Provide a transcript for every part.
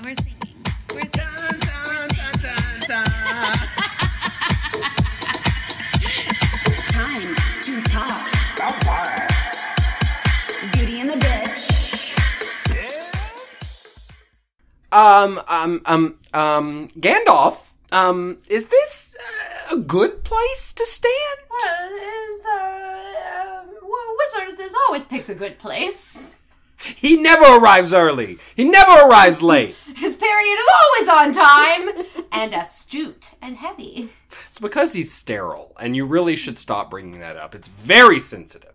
And we're singing. We're singing. Dun, dun, dun, dun, dun. Time to talk. Beauty and the Bitch. Gandalf, is this a good place to stand? Wizards always picks a good place. He never arrives early. He never arrives late. His period is always on time. And astute and heavy. It's because he's sterile, and you really should stop bringing that up. It's very sensitive.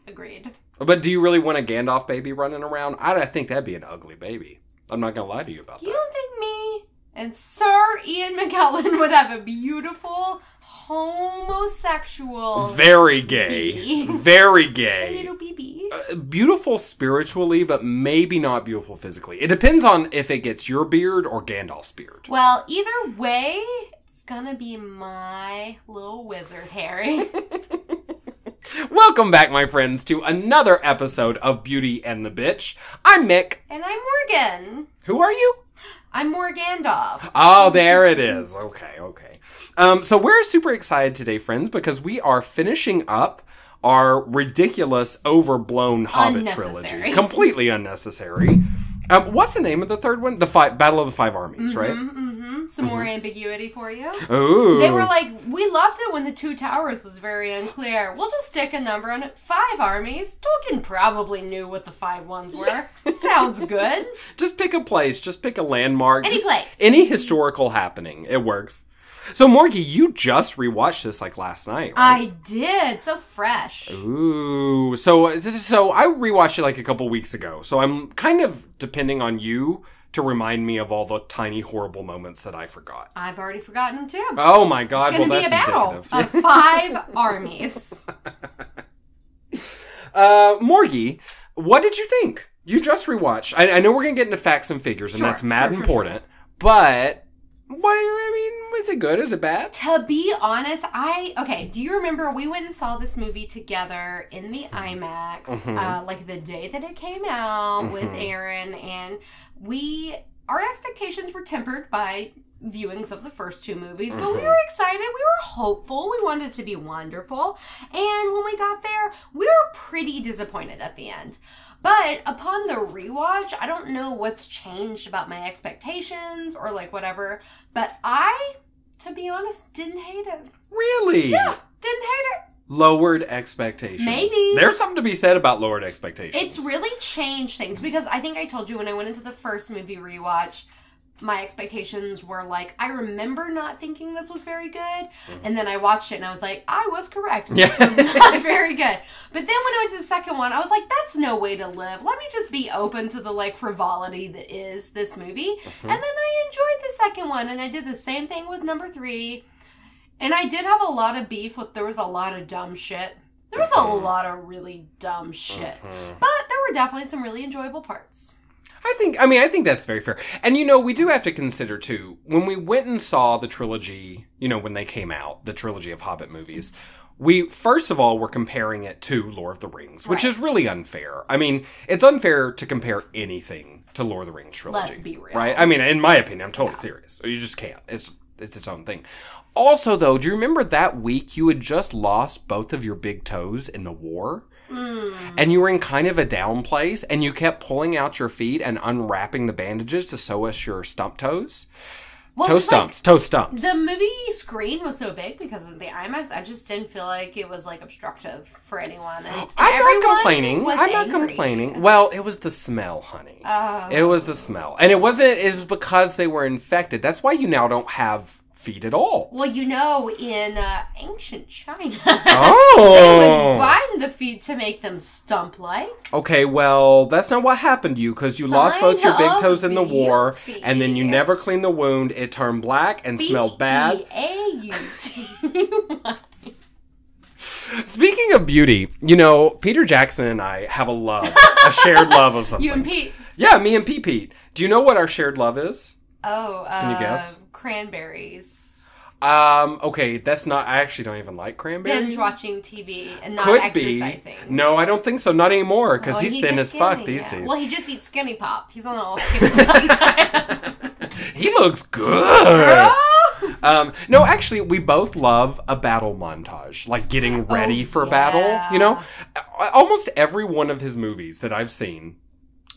Agreed. But do you really want a Gandalf baby running around? I think that'd be an ugly baby. I'm not going to lie to you about that. You don't think me and Sir Ian McKellen would have a beautiful homosexual... Very gay. BB. Very gay. A little BB. Beautiful spiritually, but maybe not beautiful physically. It depends on if it gets your beard or Gandalf's beard. Well, either way, it's gonna be my little wizard, Harry. Welcome back, my friends, to another episode of Beauty and the Bitch. I'm Mick. And I'm Morgan. Who are you? I'm Morgandalf. Oh, there it is. Okay. So we're super excited today, friends, because we are finishing up our ridiculous, overblown Hobbit trilogy. Completely unnecessary. What's the name of the third one? The Battle of the Five Armies, right? Some more ambiguity for you. Ooh. They were like, we loved it when the Two Towers was very unclear. We'll just stick a number on it. 5 armies. Tolkien probably knew what the 5 ones were. Sounds good. Just pick a place. Just pick a landmark. Any place. Any historical happening. It works. So, Morgie, you just rewatched this like last night, right? I did. So fresh. Ooh. So I rewatched it like a couple weeks ago. So I'm kind of depending on you to remind me of all the tiny, horrible moments that I forgot. I've already forgotten them too. Oh my God. It's going to be a battle indicative. of 5 armies. Morgie, what did you think? You just rewatched. I know we're going to get into facts and figures, and that's mad important. But... was it good? Is it bad? To be honest, do you remember we went and saw this movie together in the IMAX, like the day that it came out with Aaron, and our expectations were tempered by viewings of the first 2 movies, but we were excited, we were hopeful, we wanted it to be wonderful, and when we got there, we were pretty disappointed at the end. But upon the rewatch, I don't know what's changed about my expectations or like whatever, but I, to be honest, didn't hate it. Really? Yeah, didn't hate it. Lowered expectations. Maybe. There's something to be said about lowered expectations. It's really changed things because I think I told you when I went into the first movie rewatch, my expectations were like, I remember not thinking this was very good. And then I watched it and I was like, I was correct. This was not very good. But then when I went to the second one, I was like, that's no way to live. Let me just be open to the like frivolity that is this movie. And then I enjoyed the second one. And I did the same thing with number 3. And I did have a lot of beef with, there was a lot of dumb shit. There was a lot of really dumb shit. But there were definitely some really enjoyable parts. I think that's very fair. And, we do have to consider, too, when we went and saw the trilogy, when they came out, the trilogy of Hobbit movies, we, first of all, were comparing it to Lord of the Rings, which is really unfair. I mean, it's unfair to compare anything to Lord of the Rings trilogy. Let's be real. Right? I mean, in my opinion, I'm totally serious. You just can't. It's its own thing. Also, though, do you remember that week you had just lost both of your big toes in the war? And you were in kind of a down place, and you kept pulling out your feet and unwrapping the bandages to sew us your stump toes. Well, toe stumps. The movie screen was so big because of the IMAX. I just didn't feel like it was like obstructive for anyone. And I'm not complaining. angry. Well, it was the smell, honey. Oh. It was the smell, and it was because they were infected. That's why you now don't have feet at all. Well, in ancient China, they would bind the feet to make them stump-like. Okay, well, that's not what happened to you, because you lost both your big toes in the war, and then you never cleaned the wound. It turned black and smelled bad. B-E-A-U-T. Speaking of beauty, Peter Jackson and I have a shared love of something. You and Pete. Yeah, me and Pete. Do you know what our shared love is? Oh, can you guess? Cranberries. Okay, that's not... I actually don't even like cranberries. Binge watching TV and not Could exercising. be. No, I don't think so. Not anymore, because he's thin as fuck these days. Well, he just eats Skinny Pop. He's on an all Skinny Pop diet. He looks good! No, actually, we both love a battle montage. Like, getting ready for battle, you know? Almost every one of his movies that I've seen,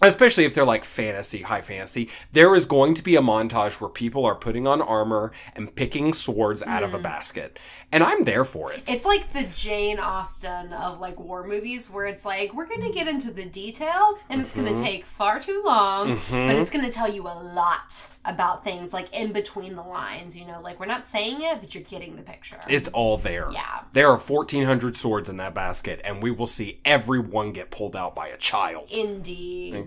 especially if they're like fantasy, high fantasy, there is going to be a montage where people are putting on armor and picking swords out of a basket. And I'm there for it. It's like the Jane Austen of like war movies where it's like, we're going to get into the details and it's going to take far too long, but it's going to tell you a lot about things like in between the lines, you know, like we're not saying it, but you're getting the picture. It's all there. Yeah. There are 1,400 swords in that basket, and we will see everyone get pulled out by a child. Indeed.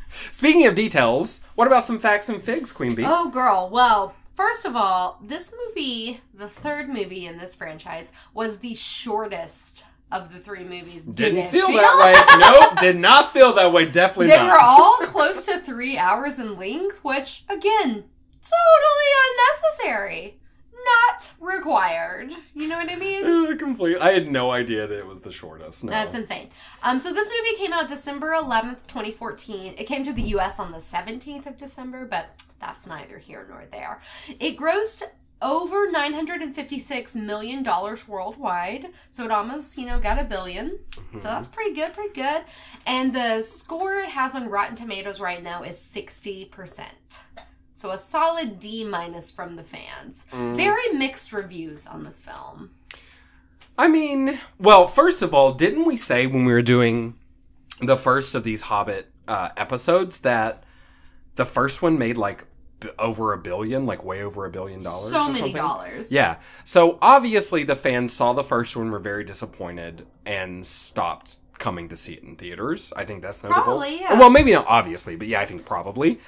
Speaking of details, what about some facts and figs, Queen Bee? Oh, girl. Well, first of all, this movie, the third movie in this franchise, was the shortest of the three movies. Didn't feel that way. Nope, did not feel that way. Definitely not. They were all close to 3 hours in length, which, again, totally unnecessary. Not required. You know what I mean? Completely. I had no idea that it was the shortest. No. That's insane. So this movie came out December 11th, 2014. It came to the U.S. on the 17th of December, but that's neither here nor there. It grossed over $956 million worldwide. So it almost, got $1 billion. So that's pretty good. And the score it has on Rotten Tomatoes right now is 60%. So a solid D- from the fans. Very mixed reviews on this film. I mean, well, first of all, didn't we say when we were doing the first of these Hobbit episodes that the first one made like over $1 billion, like way over $1 billion or something? So many dollars. Yeah. So obviously the fans saw the first one, were very disappointed, and stopped coming to see it in theaters. I think that's notable. Probably, yeah. Well, maybe not obviously, but yeah, I think probably.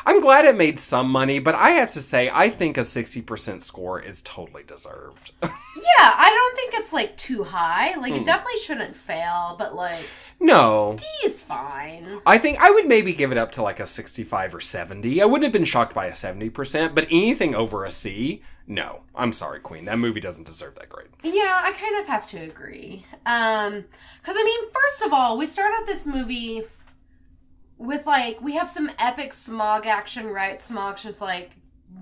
I'm glad it made some money, but I have to say, I think a 60% score is totally deserved. Yeah, I don't think it's, like, too high. Like, it definitely shouldn't fail, but, like... No. D is fine. I think I would maybe give it up to, like, a 65 or 70. I wouldn't have been shocked by a 70%, but anything over a C, no. I'm sorry, Queen. That movie doesn't deserve that grade. Yeah, I kind of have to agree. Because, I mean, first of all, we start out this movie... with, like, we have some epic Smaug action, right? Smaug's just, like,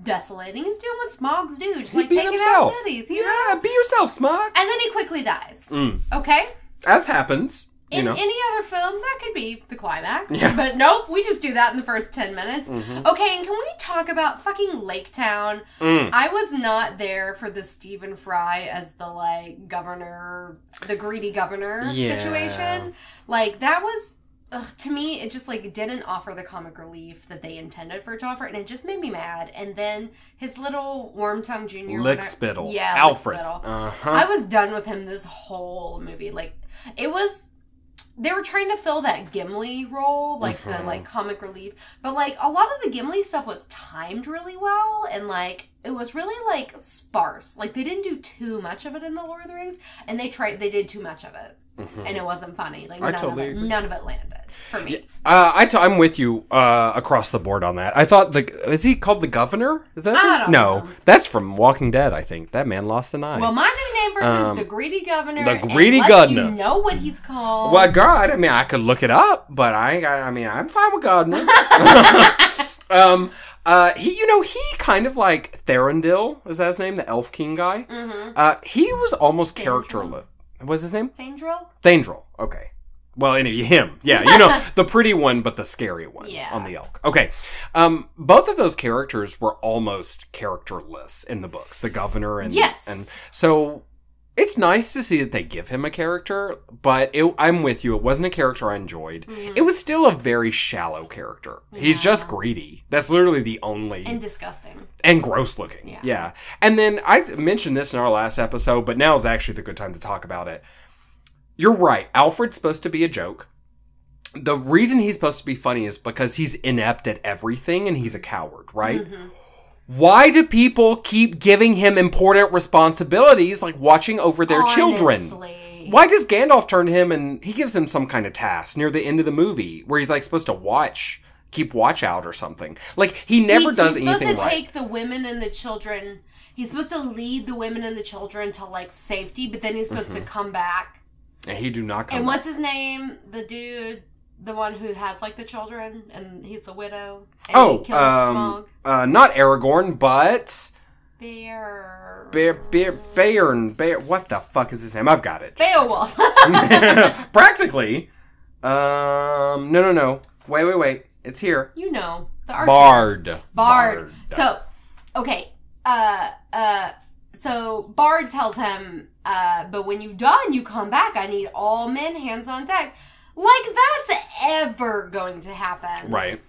desolating. He's doing what Smaug's do. Just, like, taking out cities. Yeah, be yourself, Smaug. And then he quickly dies. Okay? As happens. In any other film, that could be the climax. Yeah. But nope, we just do that in the first 10 minutes. Okay, and can we talk about fucking Laketown? I was not there for the Stephen Fry as the, like, governor, the greedy governor situation. Like, that was... to me, it just, like, didn't offer the comic relief that they intended for it to offer, and it just made me mad. And then his little Wormtongue Jr. Lickspittle. Yeah, Alfred. Lickspittle. I was done with him this whole movie. Like, it was... They were trying to fill that Gimli role, like, the, like, comic relief. But, like, a lot of the Gimli stuff was timed really well, and, like, it was really, like, sparse. Like, they didn't do too much of it in The Lord of the Rings, and they did too much of it. And it wasn't funny. Like, none of it landed for me. I'm with you across the board on that. I thought is he called the Governor? Is that I don't know. That's from Walking Dead. I think that man lost an eye. Well, my new name for him is the Greedy Governor. The Greedy Governor. You know what he's called. Well, God, I mean, I could look it up, but I'm fine with Gardner. He kind of like Thranduil, is that his name? The Elf King guy. He was almost characterless. What's his name? Thranduil. Okay. Well, him. Yeah, the pretty one, but the scary one on the elk. Okay. Both of those characters were almost characterless in the books. The governor and... Yes. And so it's nice to see that they give him a character, but I'm with you. It wasn't a character I enjoyed. It was still a very shallow character. Yeah. He's just greedy. That's literally the only... And disgusting. And gross looking. Yeah. And then I mentioned this in our last episode, but now is actually the good time to talk about it. You're right. Alfred's supposed to be a joke. The reason he's supposed to be funny is because he's inept at everything and he's a coward, right? Why do people keep giving him important responsibilities like watching over their children? Why does Gandalf turn to him and he gives him some kind of task near the end of the movie where he's like supposed to watch keep watch out or something. Like, he never does anything right. He's supposed to take the women and the children. He's supposed to lead the women and the children to, like, safety, but then he's supposed to come back. And he do not come back. And what's his name? The dude, the one who has, like, the children, and he's the widow. And he kills Smaug. Not Aragorn, but... Bear, what the fuck is his name? I've got it. Beowulf. Practically. No. Wait. It's here. You know. The archer. Bard. So, okay. So Bard tells him, but when you've done, you come back. I need all men, hands on deck. Like, that's ever going to happen. Right.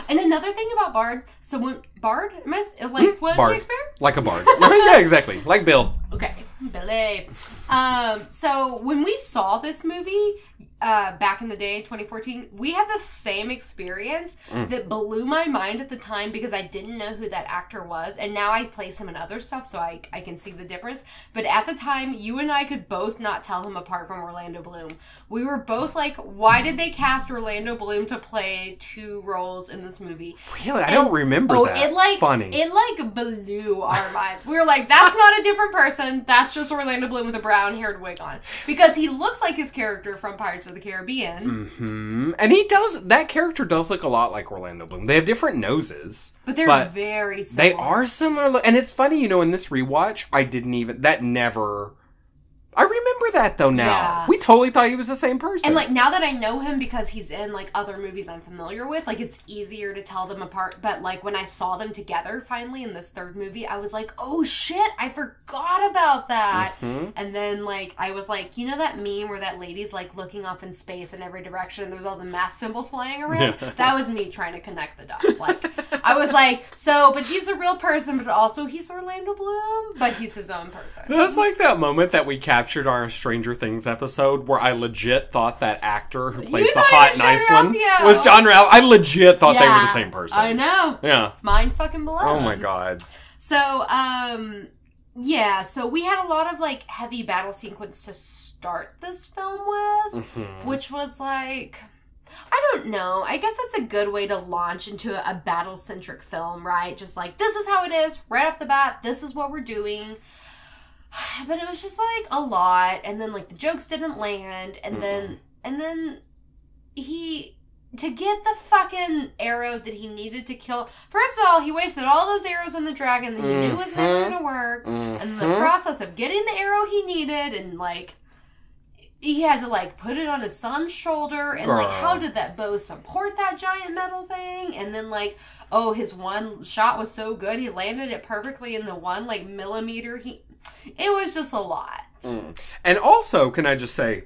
And another thing about Bard, so when Bard, like what Bard. Shakespeare? Like a bard. Yeah, exactly. Like Bill. Okay, Billy. So when we saw this movie back in the day, 2014, we had the same experience that blew my mind at the time because I didn't know who that actor was, and now I place him in other stuff, so I can see the difference. But at the time, you and I could both not tell him apart from Orlando Bloom. We were both like, why did they cast Orlando Bloom to play two roles in this movie? Really? I don't remember that. Funny. It blew our minds. We were like, that's not a different person. That's just Orlando Bloom with a brown-haired wig on. Because he looks like his character from Pirates of the Caribbean. Mm-hmm. And that character does look a lot like Orlando Bloom. They have different noses. But they're very similar. They are similar. And it's funny, in this rewatch, I remember that, though, now. Yeah. We totally thought he was the same person. And, like, now that I know him because he's in, like, other movies I'm familiar with, like, it's easier to tell them apart. But, like, when I saw them together, finally, in this third movie, I was like, oh, shit, I forgot about that. Mm-hmm. And then, like, I was like, you know that meme where that lady's, like, looking off in space in every direction and there's all the mass symbols flying around? Yeah. That was me trying to connect the dots. Like, I was like, but he's a real person, but also he's Orlando Bloom, but he's his own person. That's like that moment that we captured our Stranger Things episode where I legit thought that actor who plays the hot, nice one was John Ralph. I legit thought they were the same person. I know. Yeah. Mind fucking blown. Oh my god. So, so we had a lot of, like, heavy battle sequence to start this film with, which was, like, I don't know. I guess that's a good way to launch into a battle-centric film, right? Just like, this is how it is, right off the bat, this is what we're doing. But it was just, like, a lot, and then, like, the jokes didn't land, and then to get the fucking arrow that he needed to kill, first of all, he wasted all those arrows on the dragon that he knew was never gonna work, and the process of getting the arrow he needed, and, like, he had to, like, put it on his son's shoulder, and, like, how did that bow support that giant metal thing? And then, like, his one shot was so good, he landed it perfectly in the one, like, millimeter it was just a lot. And also, can I just say,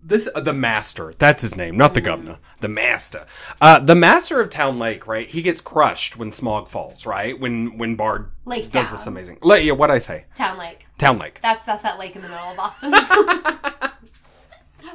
the Master, that's his name, not the governor, the Master. The Master of Town Lake, right? He gets crushed when Smaug falls, right? When Bard does this amazing. Yeah, what'd I say? Town Lake. That's that lake in the middle of Boston.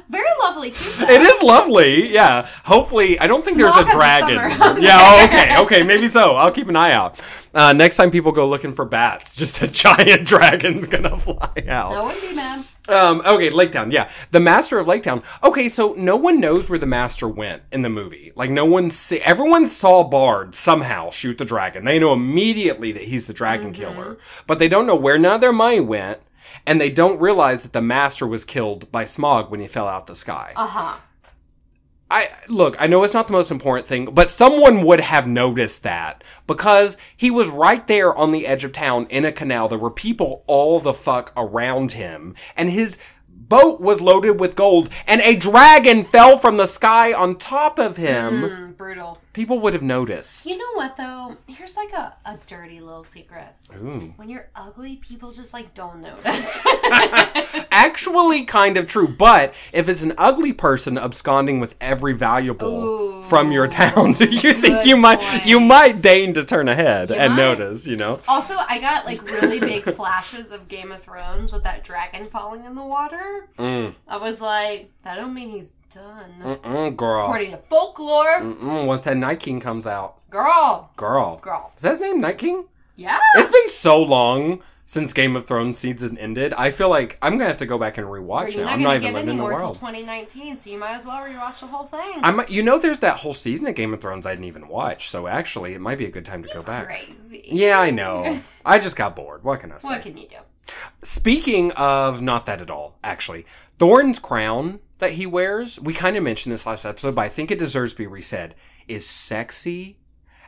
Very lovely, too, though. It is lovely, yeah. Hopefully, I don't think there's a dragon. Yeah, okay, maybe so. I'll keep an eye out. Next time people go looking for bats, just a giant dragon's gonna fly out. I wouldn't be mad. Okay, Laketown, yeah. The Master of Laketown. Okay, so no one knows where the Master went in the movie. Like, everyone saw Bard somehow shoot the dragon. They know immediately that he's the dragon killer. But they don't know where none of their money went. And they don't realize that the Master was killed by Smaug when he fell out the sky. I know it's not the most important thing, but someone would have noticed that because he was right there on the edge of town in a canal. There were people all the fuck around him, and his boat was loaded with gold, and a dragon fell from the sky on top of him. Brutal. People would have noticed. You know what, though? Here's, like, a dirty little secret. Ooh. When you're ugly, people just, like, don't notice. Actually, kind of true. But if it's an ugly person absconding with every valuable from your town, do you think you might deign to turn ahead notice, Also, I got, like, really big flashes of Game of Thrones with that dragon falling in the water. I was like, that don't mean he's done. Girl. According to folklore. Once that Night King comes out. Girl. Is that his name, Night King? Yeah. It's been so long since Game of Thrones season ended. I feel like I'm gonna have to go back and rewatch it. I'm not even living in the world. Until 2019, so you might as well rewatch the whole thing. There's that whole season of Game of Thrones I didn't even watch. So actually, it might be a good time to go back. Crazy. Yeah, I know. I just got bored. What can I say? What can you do? Speaking of not that at all, actually, Thorin's crown that he wears, we kind of mentioned this last episode, but I think it deserves to be resaid, is sexy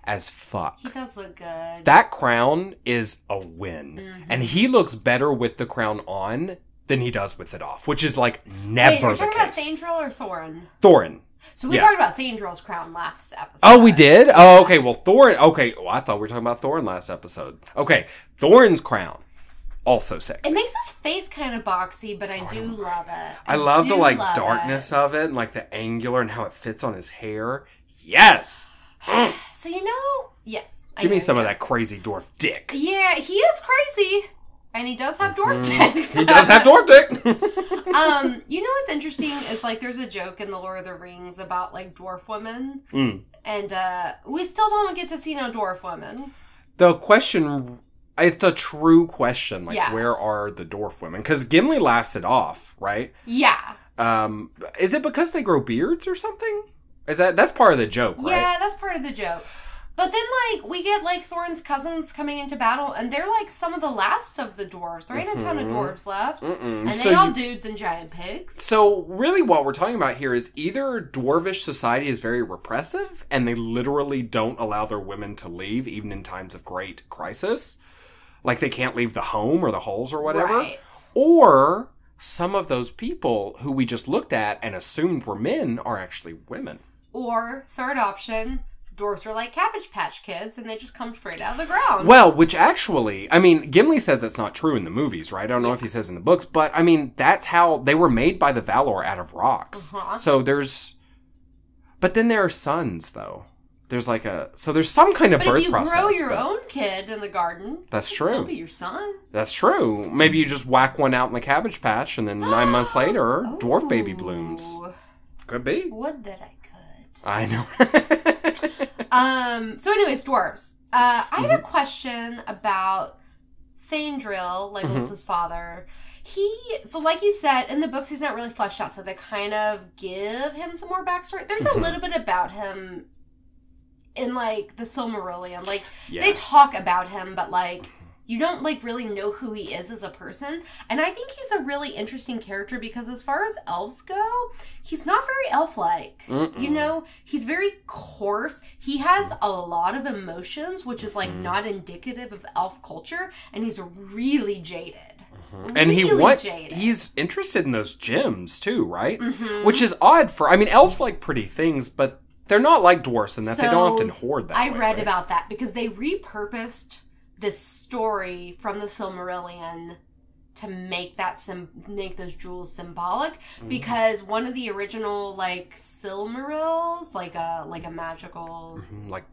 as fuck. He does look good. That crown is a win. Mm-hmm. And he looks better with the crown on than he does with it off, which is like never the case. Wait, you're talking about Thandril or Thorin? Thorin. So we talked about Thandril's crown last episode. Oh, we did? Oh, okay. Well, Thorin... Okay, well, I thought we were talking about Thorin last episode. Okay, Thorin's crown. Also sexy. It makes his face kind of boxy, but I do love it. I love the darkness of it and like the angular and how it fits on his hair. Yes! So yes. Give me some of that crazy dwarf dick. Yeah, he is crazy. And he does have dwarf dicks. He does have dwarf dick. What's interesting is like there's a joke in the Lord of the Rings about like dwarf women. And we still don't get to see no dwarf women. The question... It's a true question. Where are the dwarf women? Because Gimli laughs it off, right? Yeah. Is it because they grow beards or something? That's part of the joke, right? Yeah, that's part of the joke. But then, we get, Thorin's cousins coming into battle, and they're, some of the last of the dwarves. There ain't a ton of dwarves left. And they all dudes and giant pigs. So, really what we're talking about here is either dwarvish society is very repressive, and they literally don't allow their women to leave, even in times of great crisis. Like, they can't leave the home or the holes or whatever. Right. Or some of those people who we just looked at and assumed were men are actually women. Or, third option, dwarves are like Cabbage Patch Kids and they just come straight out of the ground. Well, which actually, Gimli says that's not true in the movies, right? I don't know if he says in the books, but, that's how they were made by the Valar out of rocks. So but then there are sons, though. There's there's some kind of birth process. But if you grow your own kid in the garden, that's true. Still be your son. That's true. Maybe you just whack one out in the cabbage patch, and then 9 months later, dwarf baby blooms. Could be. Would that I could. I know. So, anyways, dwarves. I had a question about Thandril, Legolas's father. So like you said, in the books, he's not really fleshed out, so they kind of give him some more backstory. There's a little bit about him in, the Silmarillion. They talk about him, but, you don't, really know who he is as a person. And I think he's a really interesting character because as far as elves go, he's not very elf-like. He's very coarse. He has a lot of emotions, which is, not indicative of elf culture. And he's really jaded. And he's interested in those gems, too, right? Which is odd for... elves like pretty things, but... They're not like dwarfs in that they don't often hoard that I read about that because they repurposed this story from the Silmarillion to make make those jewels symbolic because one of the original Silmarils, like a magical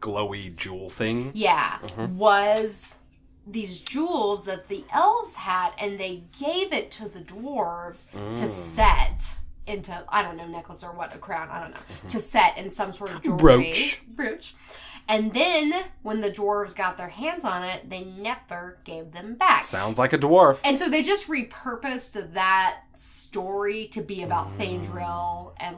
glowy jewel thing. Yeah. Was these jewels that the elves had and they gave it to the dwarves to set into, I don't know, necklace or what, a crown, I don't know, to set in some sort of jewelry. Brooch. And then, when the dwarves got their hands on it, they never gave them back. Sounds like a dwarf. And so they just repurposed that story to be about Thandril and,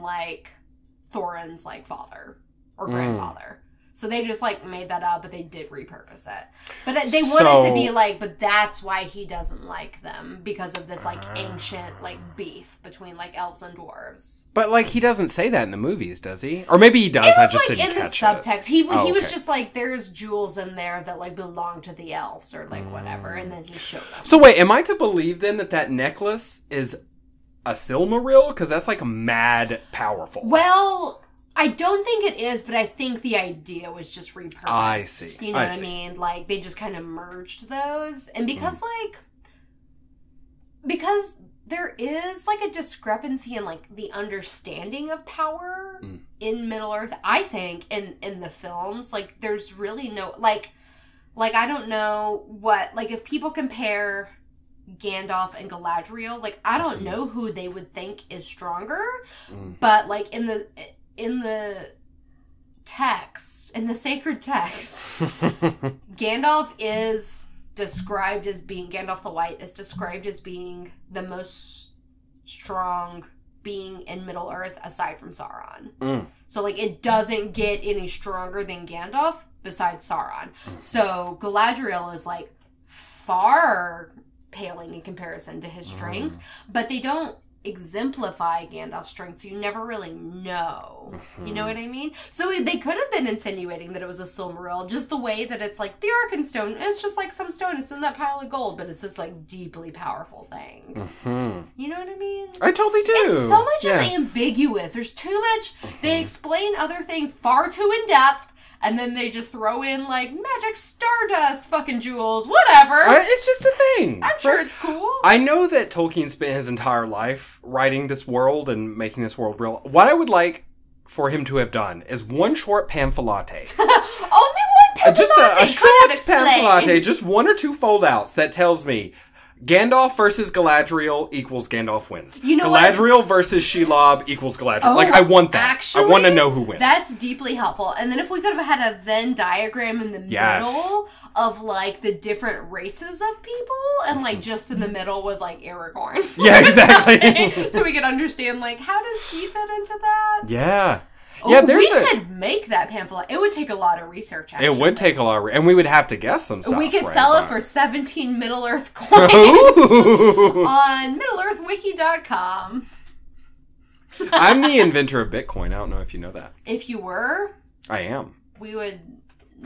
Thorin's, father or grandfather. So they just, made that up, but they did repurpose it. But they wanted to be but that's why he doesn't like them. Because of this, ancient, beef between, elves and dwarves. But, he doesn't say that in the movies, does he? Or maybe he does, I just didn't catch it. In the subtext. He was just there's jewels in there that, belong to the elves or, whatever. And then he showed them. So wait, am I to believe, then, that necklace is a Silmaril? Because that's, mad powerful. Well... I don't think it is, but I think the idea was just repurposed. I see. You know what I mean? They just kind of merged those. And because, because there is, a discrepancy in, the understanding of power in Middle-earth, I think, in the films. There's really no, I don't know what, if people compare Gandalf and Galadriel, I don't know who they would think is stronger. But, in the text, in the sacred text, Gandalf is described as being, Gandalf the White is described as being the most strong being in Middle-earth aside from Sauron. So, like, it doesn't get any stronger than Gandalf besides Sauron. So, Galadriel is, like, far paling in comparison to his strength, but they don't exemplify Gandalf's strength, so you never really know. You know what I mean? So they could have been insinuating that it was a Silmaril, just the way that it's like the Arkenstone is just like some stone. It's in that pile of gold, but it's this like deeply powerful thing. You know what I mean? I totally do. It's so much is ambiguous. There's too much. They explain other things far too in depth. And then they just throw in, like, magic stardust fucking jewels, whatever. It's just a thing. I'm sure it's cool. I know that Tolkien spent his entire life writing this world and making this world real. What I would like for him to have done is one short pamphilate. Only one pamphilate? Just a short pamphilate, just one or two fold-outs that tells me Gandalf versus Galadriel equals Gandalf wins. You know Galadriel versus Shelob equals Galadriel. Oh, like, I want that. Actually, I want to know who wins. That's deeply helpful. And then if we could have had a Venn diagram in the middle of, like, the different races of people, and, like, just in the middle was, like, Aragorn. Yeah, exactly. So we could understand, like, how does he fit into that? Yeah. Oh, Yeah, we could make that pamphlet. It would take a lot of research, actually. It would take a lot of... and we would have to guess some stuff. We could sell it for 17 Middle-earth coins on MiddleEarthWiki.com. I'm the inventor of Bitcoin. I don't know if you know that. If you were... I am. We would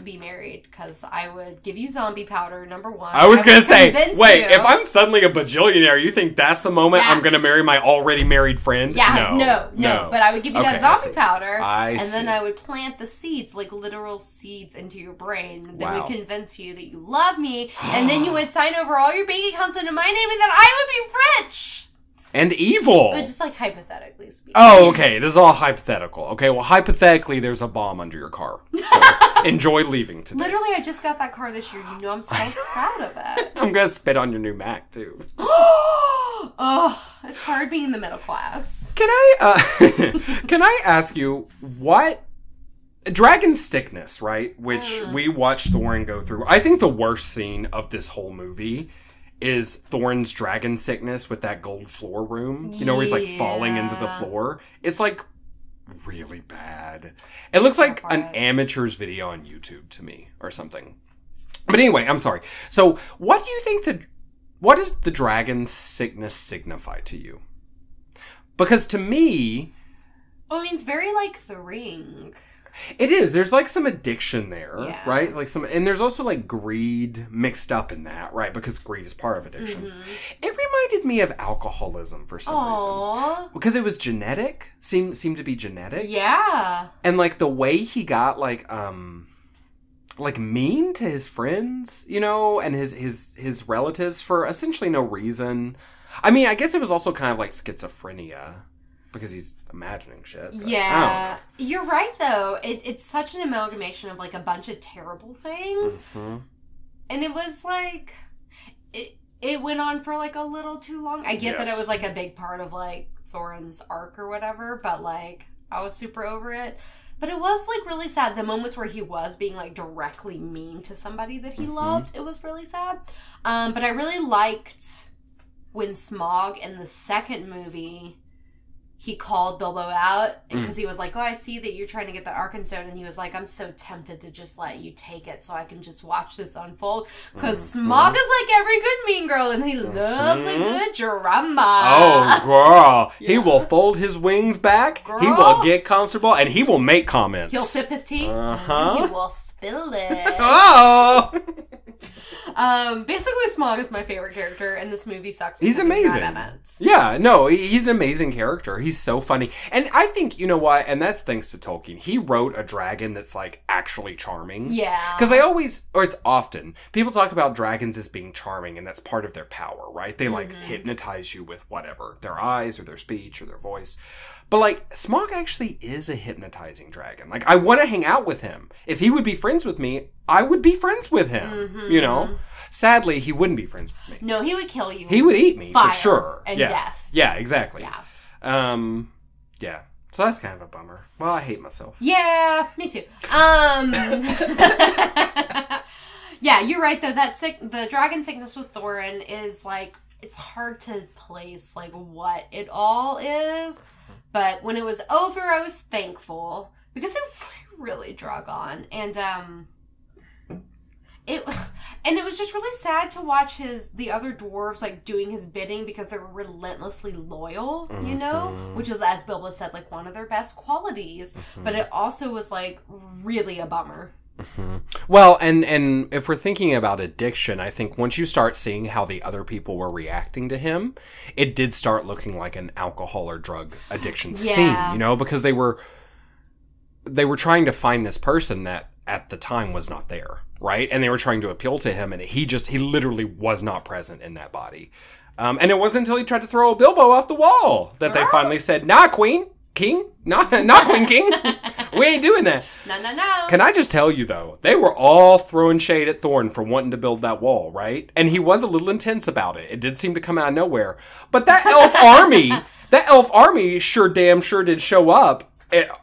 be married, because I would give you zombie powder, number one. I was going to say, wait, you. if I'm suddenly a bajillionaire, you think that's the moment I'm going to marry my already married friend? Yeah, no. But I would give you that zombie powder, and then I would plant the seeds, like literal seeds, into your brain that would convince you that you love me, and then you would sign over all your bank accounts into my name, and then I would be rich! And evil. But just like hypothetically speaking. Oh, okay. This is all hypothetical. Okay, well, hypothetically, there's a bomb under your car. So enjoy leaving today. Literally, I just got that car this year. You know, I'm so proud of it. I'm going to spit on your new Mac, too. Oh, it's hard being in the middle class. Can I ask you, what... Dragonsickness, right? Which we watched Thorin go through. I think the worst scene of this whole movie is Thorin's Dragonsickness with that gold floor room. You know, where he's like falling into the floor. It's like really bad. It looks like an amateur's video on YouTube to me or something. But anyway, I'm sorry. So what do you think what does the Dragonsickness signify to you? Because to me... I mean, it's very like The Ring. It is. There's like some addiction there, right? Like and there's also like greed mixed up in that, right? Because greed is part of addiction. It reminded me of alcoholism for some reason. Because it was genetic. Seemed to be genetic. Yeah. And like the way he got like mean to his friends, you know, and his relatives for essentially no reason. I mean, I guess it was also kind of like schizophrenia. Because he's imagining shit. Yeah. You're right, though. It's such an amalgamation of, like, a bunch of terrible things. And it was, like... It went on for, like, a little too long. I get that it was, like, a big part of, like, Thorin's arc or whatever. But, like, I was super over it. But it was, like, really sad. The moments where he was being, like, directly mean to somebody that he loved, it was really sad. But I really liked when Smaug in the second movie... He called Bilbo out because he was like, oh, I see that you're trying to get the Arkenstone. And he was like, I'm so tempted to just let you take it so I can just watch this unfold. Because Smaug is like every good mean girl and he loves a good drama. Oh, girl. He will fold his wings back. Girl. He will get comfortable and he will make comments. He'll sip his tea. And he will spill it. Oh! Basically, Smaug is my favorite character, and this movie sucks. He's amazing. Yeah, no, he's an amazing character. He's so funny. And I think, you know what, and that's thanks to Tolkien. He wrote a dragon that's, like, actually charming. Yeah. Because they always, or it's often, people talk about dragons as being charming, and that's part of their power, right? They, like, hypnotize you with whatever. Their eyes, or their speech, or their voice. But, like, Smaug actually is a hypnotizing dragon. Like, I want to hang out with him. If he would be friends with me, I would be friends with him, you know? Sadly, he wouldn't be friends with me. No, he would kill you. He would eat me, Fire for sure. And death. Yeah, exactly. Yeah. Yeah. So that's kind of a bummer. Well, I hate myself. Yeah, me too. Yeah, you're right, though. The dragon sickness with Thorin is, like, it's hard to place, like, what it all is. But when it was over, I was thankful. Because it really drug on. And, it was just really sad to watch the other dwarves, like, doing his bidding because they're relentlessly loyal, you know? Which was, as Bilbo said, like, one of their best qualities. But it also was, like, really a bummer. Well, and if we're thinking about addiction, I think once you start seeing how the other people were reacting to him, it did start looking like an alcohol or drug addiction scene, you know? Because they were trying to find this person that at the time was not there. Right? And they were trying to appeal to him, and he literally was not present in that body. And it wasn't until he tried to throw a Bilbo off the wall that they finally said, nah, Queen, King, not Queen King. We ain't doing that. No. Can I just tell you, though, they were all throwing shade at Thorin for wanting to build that wall, right? And he was a little intense about it. It did seem to come out of nowhere. But that elf army sure did show up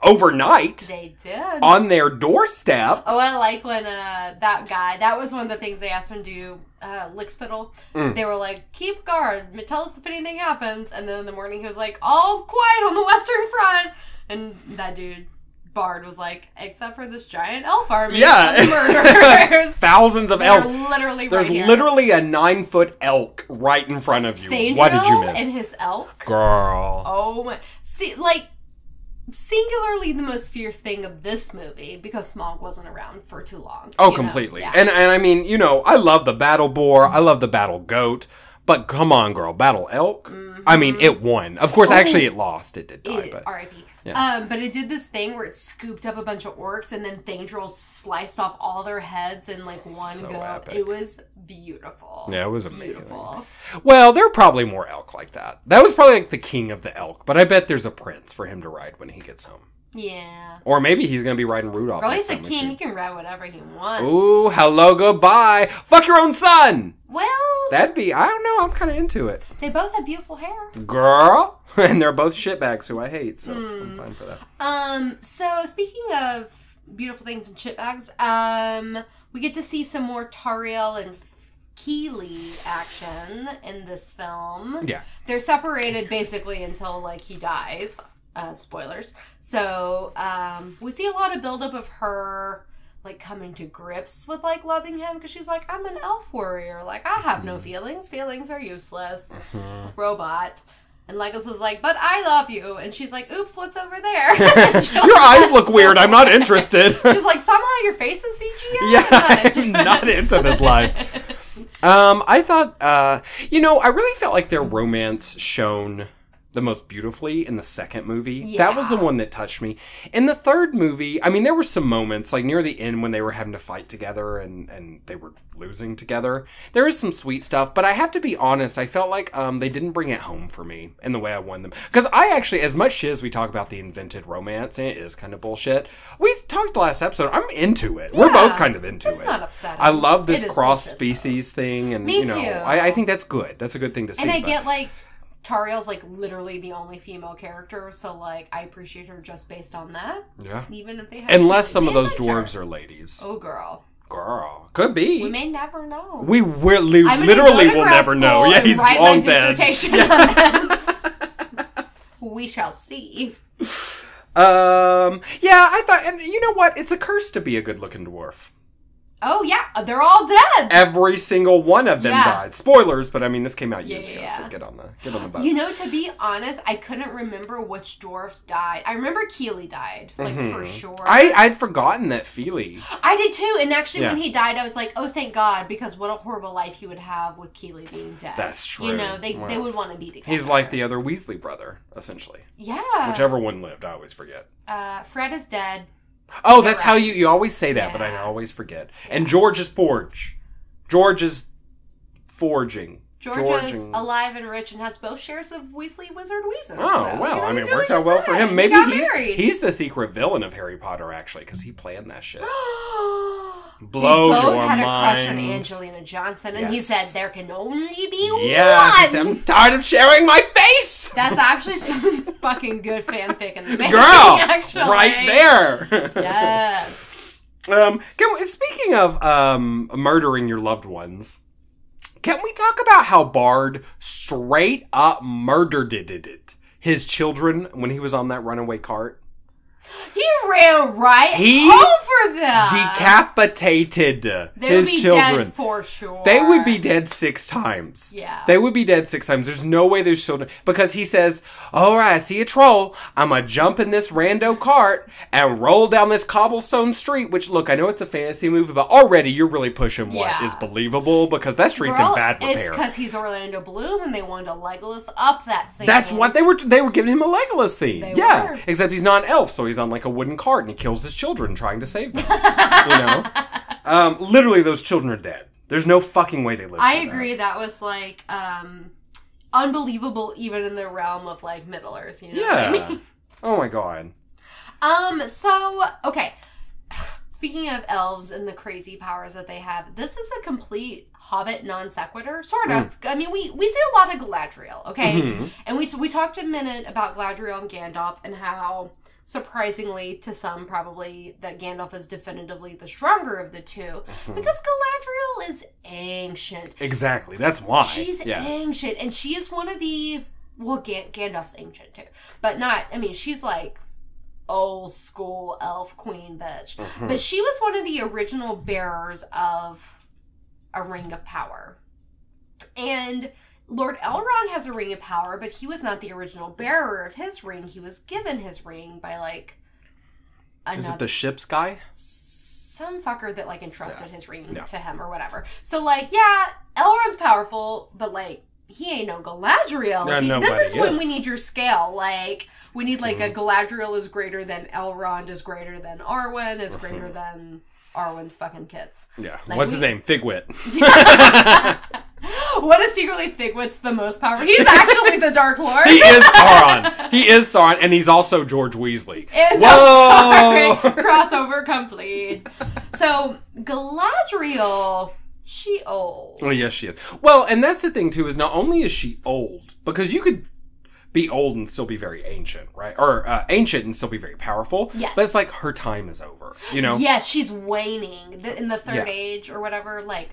overnight. They did. On their doorstep. Oh, I like when that guy, that was one of the things they asked him to do, lickspittle. They were like, keep guard, tell us if anything happens. And then in the morning he was like, all quiet on the western front. And that dude, Bard, was like, except for this giant elf army of murderers. Thousands of elves. There's literally a 9-foot elk right in front of you. Thadriel What did you miss? And his elk? Girl. Oh my. See, like, singularly the most fierce thing of this movie, because Smaug wasn't around for too long. Oh, completely. Yeah. And I mean, you know, I love the battle boar, I love the battle goat, but come on, girl, battle elk? I mean, it won. Of course, actually it lost. It did die, but... R.I.P. Yeah. But it did this thing where it scooped up a bunch of orcs, and then Thadriel sliced off all their heads in, like, one go. Epic. It was beautiful. Yeah, it was amazing. Beautiful. Well, there are probably more elk like that. That was probably like the king of the elk, but I bet there's a prince for him to ride when he gets home. Yeah. Or maybe he's going to be riding Rudolph. Well, he's a king. He can ride whatever he wants. Ooh, hello, goodbye. Fuck your own son! Well... That'd be... I don't know. I'm kind of into it. They both have beautiful hair. Girl! And they're both shitbags who I hate, so I'm fine for that. So, speaking of beautiful things and shitbags, we get to see some more Tariel and Keeley action in this film. Yeah. They're separated basically until, like, he dies. Spoilers. So, we see a lot of buildup of her, like, coming to grips with, like, loving him, because she's like, I'm an elf warrior. Like, I have no feelings. Feelings are useless. Robot. And Legolas is like, but I love you. And she's like, oops, what's over there? Your eyes look weird. I'm not interested. She's like, somehow your face is CGI? Yeah, I'm not into this life. I thought, you know, I really felt like their romance shone the most beautifully in the second movie. Yeah. That was the one that touched me. In the third movie, I mean, there were some moments, like near the end when they were having to fight together and they were losing together. There was some sweet stuff, but I have to be honest, I felt like they didn't bring it home for me in the way I wanted them. Because I actually, as much as we talk about the invented romance, and it is kind of bullshit, we talked the last episode, I'm into it. Yeah, we're both kind of into it. It's not upsetting. I love this cross-species thing, and me you know, too. I think that's good. That's a good thing to see. And I get, like, Tariel's, like, literally the only female character, so, like, I appreciate her just based on that. Yeah. Even if they have... Unless some of those dwarves are ladies. Oh, girl. Girl. Could be. We may never know. We literally will never know. Yeah, he's long dead. On this. We shall see. Yeah, I thought... And you know what? It's a curse to be a good-looking dwarf. Oh, yeah. They're all dead. Every single one of them died. Spoilers, but I mean, this came out years ago, so get on the boat. You know, to be honest, I couldn't remember which dwarfs died. I remember Keeley died, like, for sure. I'd forgotten that Feely. I did too, and actually when he died, I was like, oh, thank God, because what a horrible life he would have with Keeley being dead. That's true. You know, they would want to be together. He's like the other Weasley brother, essentially. Yeah. Whichever one lived, I always forget. Fred is dead. Oh, that's how you always say that, but I always forget. Yeah. And George is forge. George is forging. George is alive and rich and has both shares of Weasley Wizard Weasel. Oh, so, well, you know, I mean, it works out well for him. Maybe he's the secret villain of Harry Potter, actually, because he planned that shit. Blow your mind. He had a crush on Angelina Johnson, and he said, there can only be one. Yes, I'm tired of sharing my face. That's actually some fucking good fanfic in the making, girl, actually. right there. Yes. Speaking of murdering your loved ones, can we talk about how Bard straight up murdered his children when he was on that runaway cart? He ran right over them. Decapitated his children. Dead for sure. They would be dead 6 times. Yeah. They would be dead 6 times. There's no way those children... Because he says, all right, I see a troll. I'm going to jump in this rando cart and roll down this cobblestone street, which, look, I know it's a fantasy movie, but already you're really pushing what is believable, because that street's in bad repair. It's because he's Orlando Bloom and they wanted to Legolas up that scene. That's what they were giving him a Legolas scene. They were. Except he's not an elf, so he's on like a wooden cart and he kills his children trying to save them. Literally, those children are dead. There's no fucking way they live. I agree. That was like unbelievable, even in the realm of like Middle Earth. You know what I mean? Oh my god. So okay. Speaking of elves and the crazy powers that they have, this is a complete Hobbit non sequitur, sort of. I mean, we see a lot of Galadriel, okay? Mm-hmm. And we talked a minute about Galadriel and Gandalf and how, surprisingly to some probably, that Gandalf is definitively the stronger of the two. Mm-hmm. Because Galadriel is ancient. Exactly, that's why. She's ancient, and she is one of the... Well, Gandalf's ancient too. But not... I mean, she's like... old school elf queen bitch. Mm-hmm. But she was one of the original bearers of a ring of power. And Lord Elrond has a ring of power, but he was not the original bearer of his ring. He was given his ring by like Is it the ship's guy? Some fucker that like entrusted his ring to him or whatever. So like, Elrond's powerful, but like he ain't no Galadriel. This is when we need your scale. Like, we need, like, a Galadriel is greater than Elrond is greater than Arwen is greater than Arwen's fucking kids. Yeah. Like, what's his name? Figwit. What if secretly Figwit's the most powerful? He's actually the Dark Lord. He is Sauron. He is Sauron, and he's also George Weasley. And whoa! Crossover complete. So, Galadriel... She old. Oh, yes, she is. Well, and that's the thing, too, is not only is she old, because you could be old and still be very ancient, right? Or ancient and still be very powerful. Yes. But it's like her time is over, you know? Yes, she's waning in the third age or whatever. Like,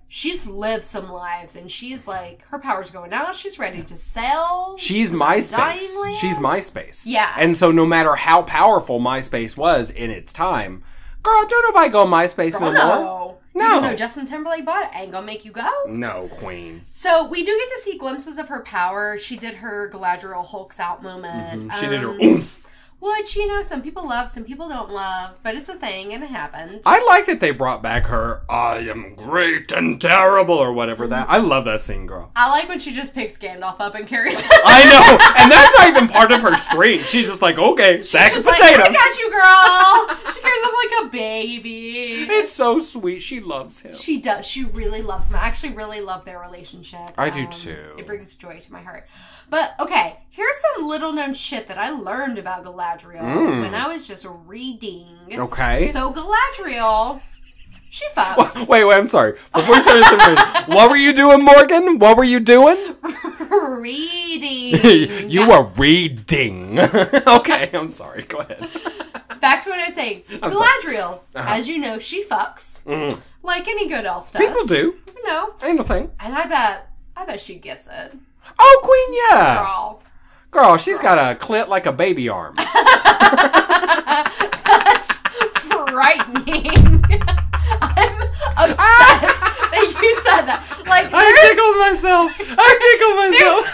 she's lived some lives and she's like, her power's going out. She's ready to sell. She's MySpace. She's MySpace. Yeah. And so no matter how powerful MySpace was in its time, girl, don't nobody go on MySpace no more. No. Even though Justin Timberlake bought it, ain't gonna make you go. No, queen. So, we do get to see glimpses of her power. She did her Galadriel Hulks out moment. Mm-hmm. She did her oomph. Which, you know, some people love, some people don't love. But it's a thing, and it happens. I like that they brought back her, I am great and terrible, or whatever that. I love that scene, girl. I like when she just picks Gandalf up and carries him. I know! And that's not even part of her strength. She's just like, okay, sack of potatoes. Like, I got you, girl! She carries him like a baby. It's so sweet. She loves him. She does. She really loves him. I actually really love their relationship. I do too. It brings joy to my heart. But, okay, here's some little known shit that I learned about Galadriel when I was just reading. Okay. So, Galadriel, she fucks. Wait, I'm sorry. Before you tell me something, what were you doing, Morgan? What were you doing? Reading. You were reading. Okay, I'm sorry. Go ahead. Back to what I was saying. Galadriel, as you know, she fucks. Mm-hmm. Like any good elf does. People do. You know. Ain't no thing. And I bet she gets it. Oh, queen, yeah. Girl, she's got a clit like a baby arm. That's frightening. I'm upset that you said that. Like, I tickled myself. There's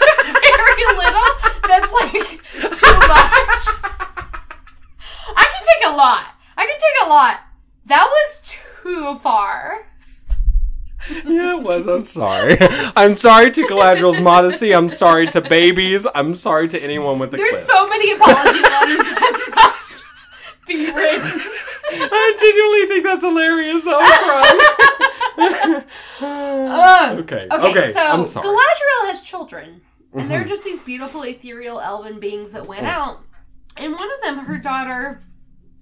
very little that's like too much. I can take a lot. That was too far. Yeah, it was. I'm sorry. I'm sorry to Galadriel's modesty. I'm sorry to babies. I'm sorry to anyone with a There's clip. so many apology letters that must be written. I genuinely think that's hilarious, though. I'm crying. Okay, so I'm sorry. Galadriel has children. And they're just these beautiful, ethereal, elven beings that went out. And one of them, her daughter...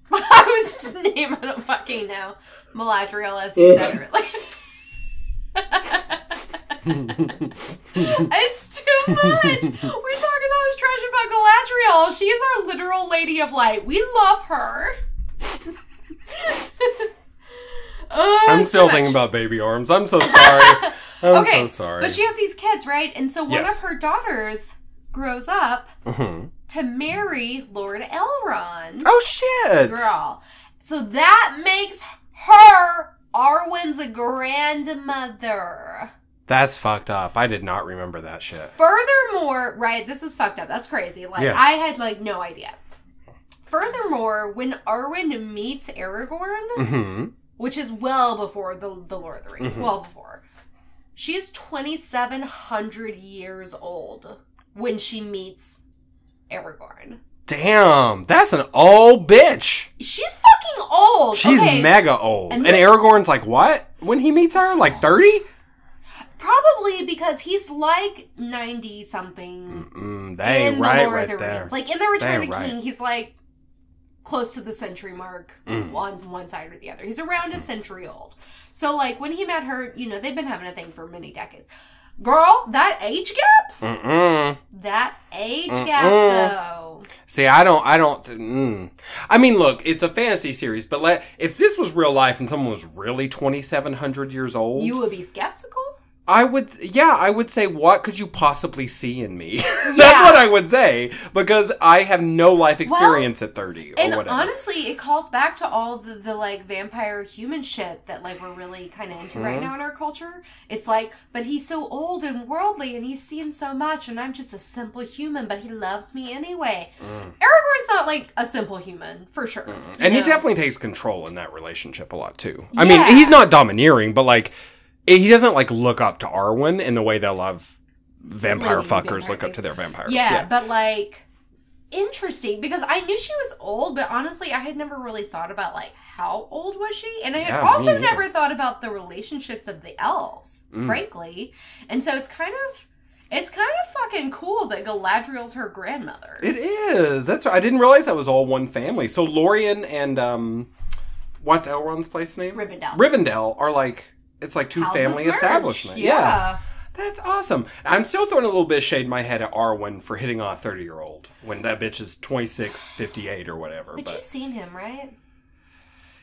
whose name I don't fucking know. Maladriel, as you said earlier. It's too much. We're talking all this trash about Galadriel. She is our literal Lady of Light. We love her. I'm still thinking about baby arms. I'm so sorry. I'm so sorry. But she has these kids, right? And so one of her daughters grows up to marry Lord Elrond. Oh, shit. Girl. So that makes her Arwen's grandmother. That's fucked up. I did not remember that shit. Furthermore, right, this is fucked up. That's crazy. Like, I had, like, no idea. Furthermore, when Arwen meets Aragorn, which is well before the Lord of the Rings, well before, she is 2,700 years old when she meets Aragorn. Damn, that's an old bitch. She's fucking old. She's mega old. And Aragorn's like, what? When he meets her? Like 30? Probably because he's like 90-something. They ain't in right the Lord right of the there. Rings. Like, in the Return of the Right. King, he's like close to the century mark on one side or the other. He's around a century old. So, like, when he met her, you know, they've been having a thing for many decades. Girl, that age gap? That age gap, though. See, I don't. I mean, look, it's a fantasy series, but if this was real life and someone was really 2,700 years old, you would be skeptical? I would say, what could you possibly see in me? That's what I would say, because I have no life experience at 30 or whatever. And honestly, it calls back to all the like vampire human shit that like we're really kind of into right now in our culture. It's like, but he's so old and worldly and he's seen so much and I'm just a simple human, but he loves me anyway. Aragorn's not like a simple human, for sure. And he definitely takes control in that relationship a lot too. I mean, he's not domineering, but like, he doesn't, like, look up to Arwen in the way that a lot of vampire fuckers look up to their vampires. Yeah, but, like, interesting. Because I knew she was old, but honestly, I had never really thought about, like, how old was she? And I had also never thought about the relationships of the elves, frankly. And so it's kind of fucking cool that Galadriel's her grandmother. It is. I didn't realize that was all one family. So Lorien and, what's Elrond's place name? Rivendell are, like... It's like two family establishment. Yeah. That's awesome. I'm still throwing a little bit of shade in my head at Arwen for hitting on a 30-year-old when that bitch is 26, 58 or whatever. But you've seen him, right?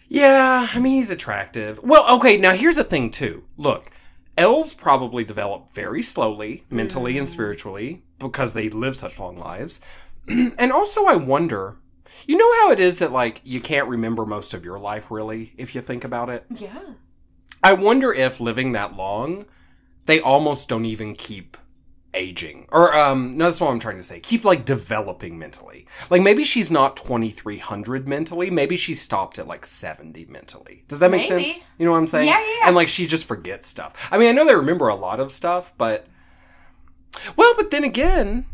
Yeah. I mean, he's attractive. Well, okay. Now, here's the thing, too. Look, elves probably develop very slowly, mentally and spiritually, because they live such long lives. And also, I wonder... You know how it is that, like, you can't remember most of your life, really, if you think about it? Yeah. I wonder if living that long, they almost don't even keep aging. Or, no, that's what I'm trying to say. Keep, like, developing mentally. Like, maybe she's not 2,300 mentally. Maybe she stopped at, like, 70 mentally. Does that make sense? You know what I'm saying? Yeah. And, like, she just forgets stuff. I mean, I know they remember a lot of stuff, but... Well, but then again...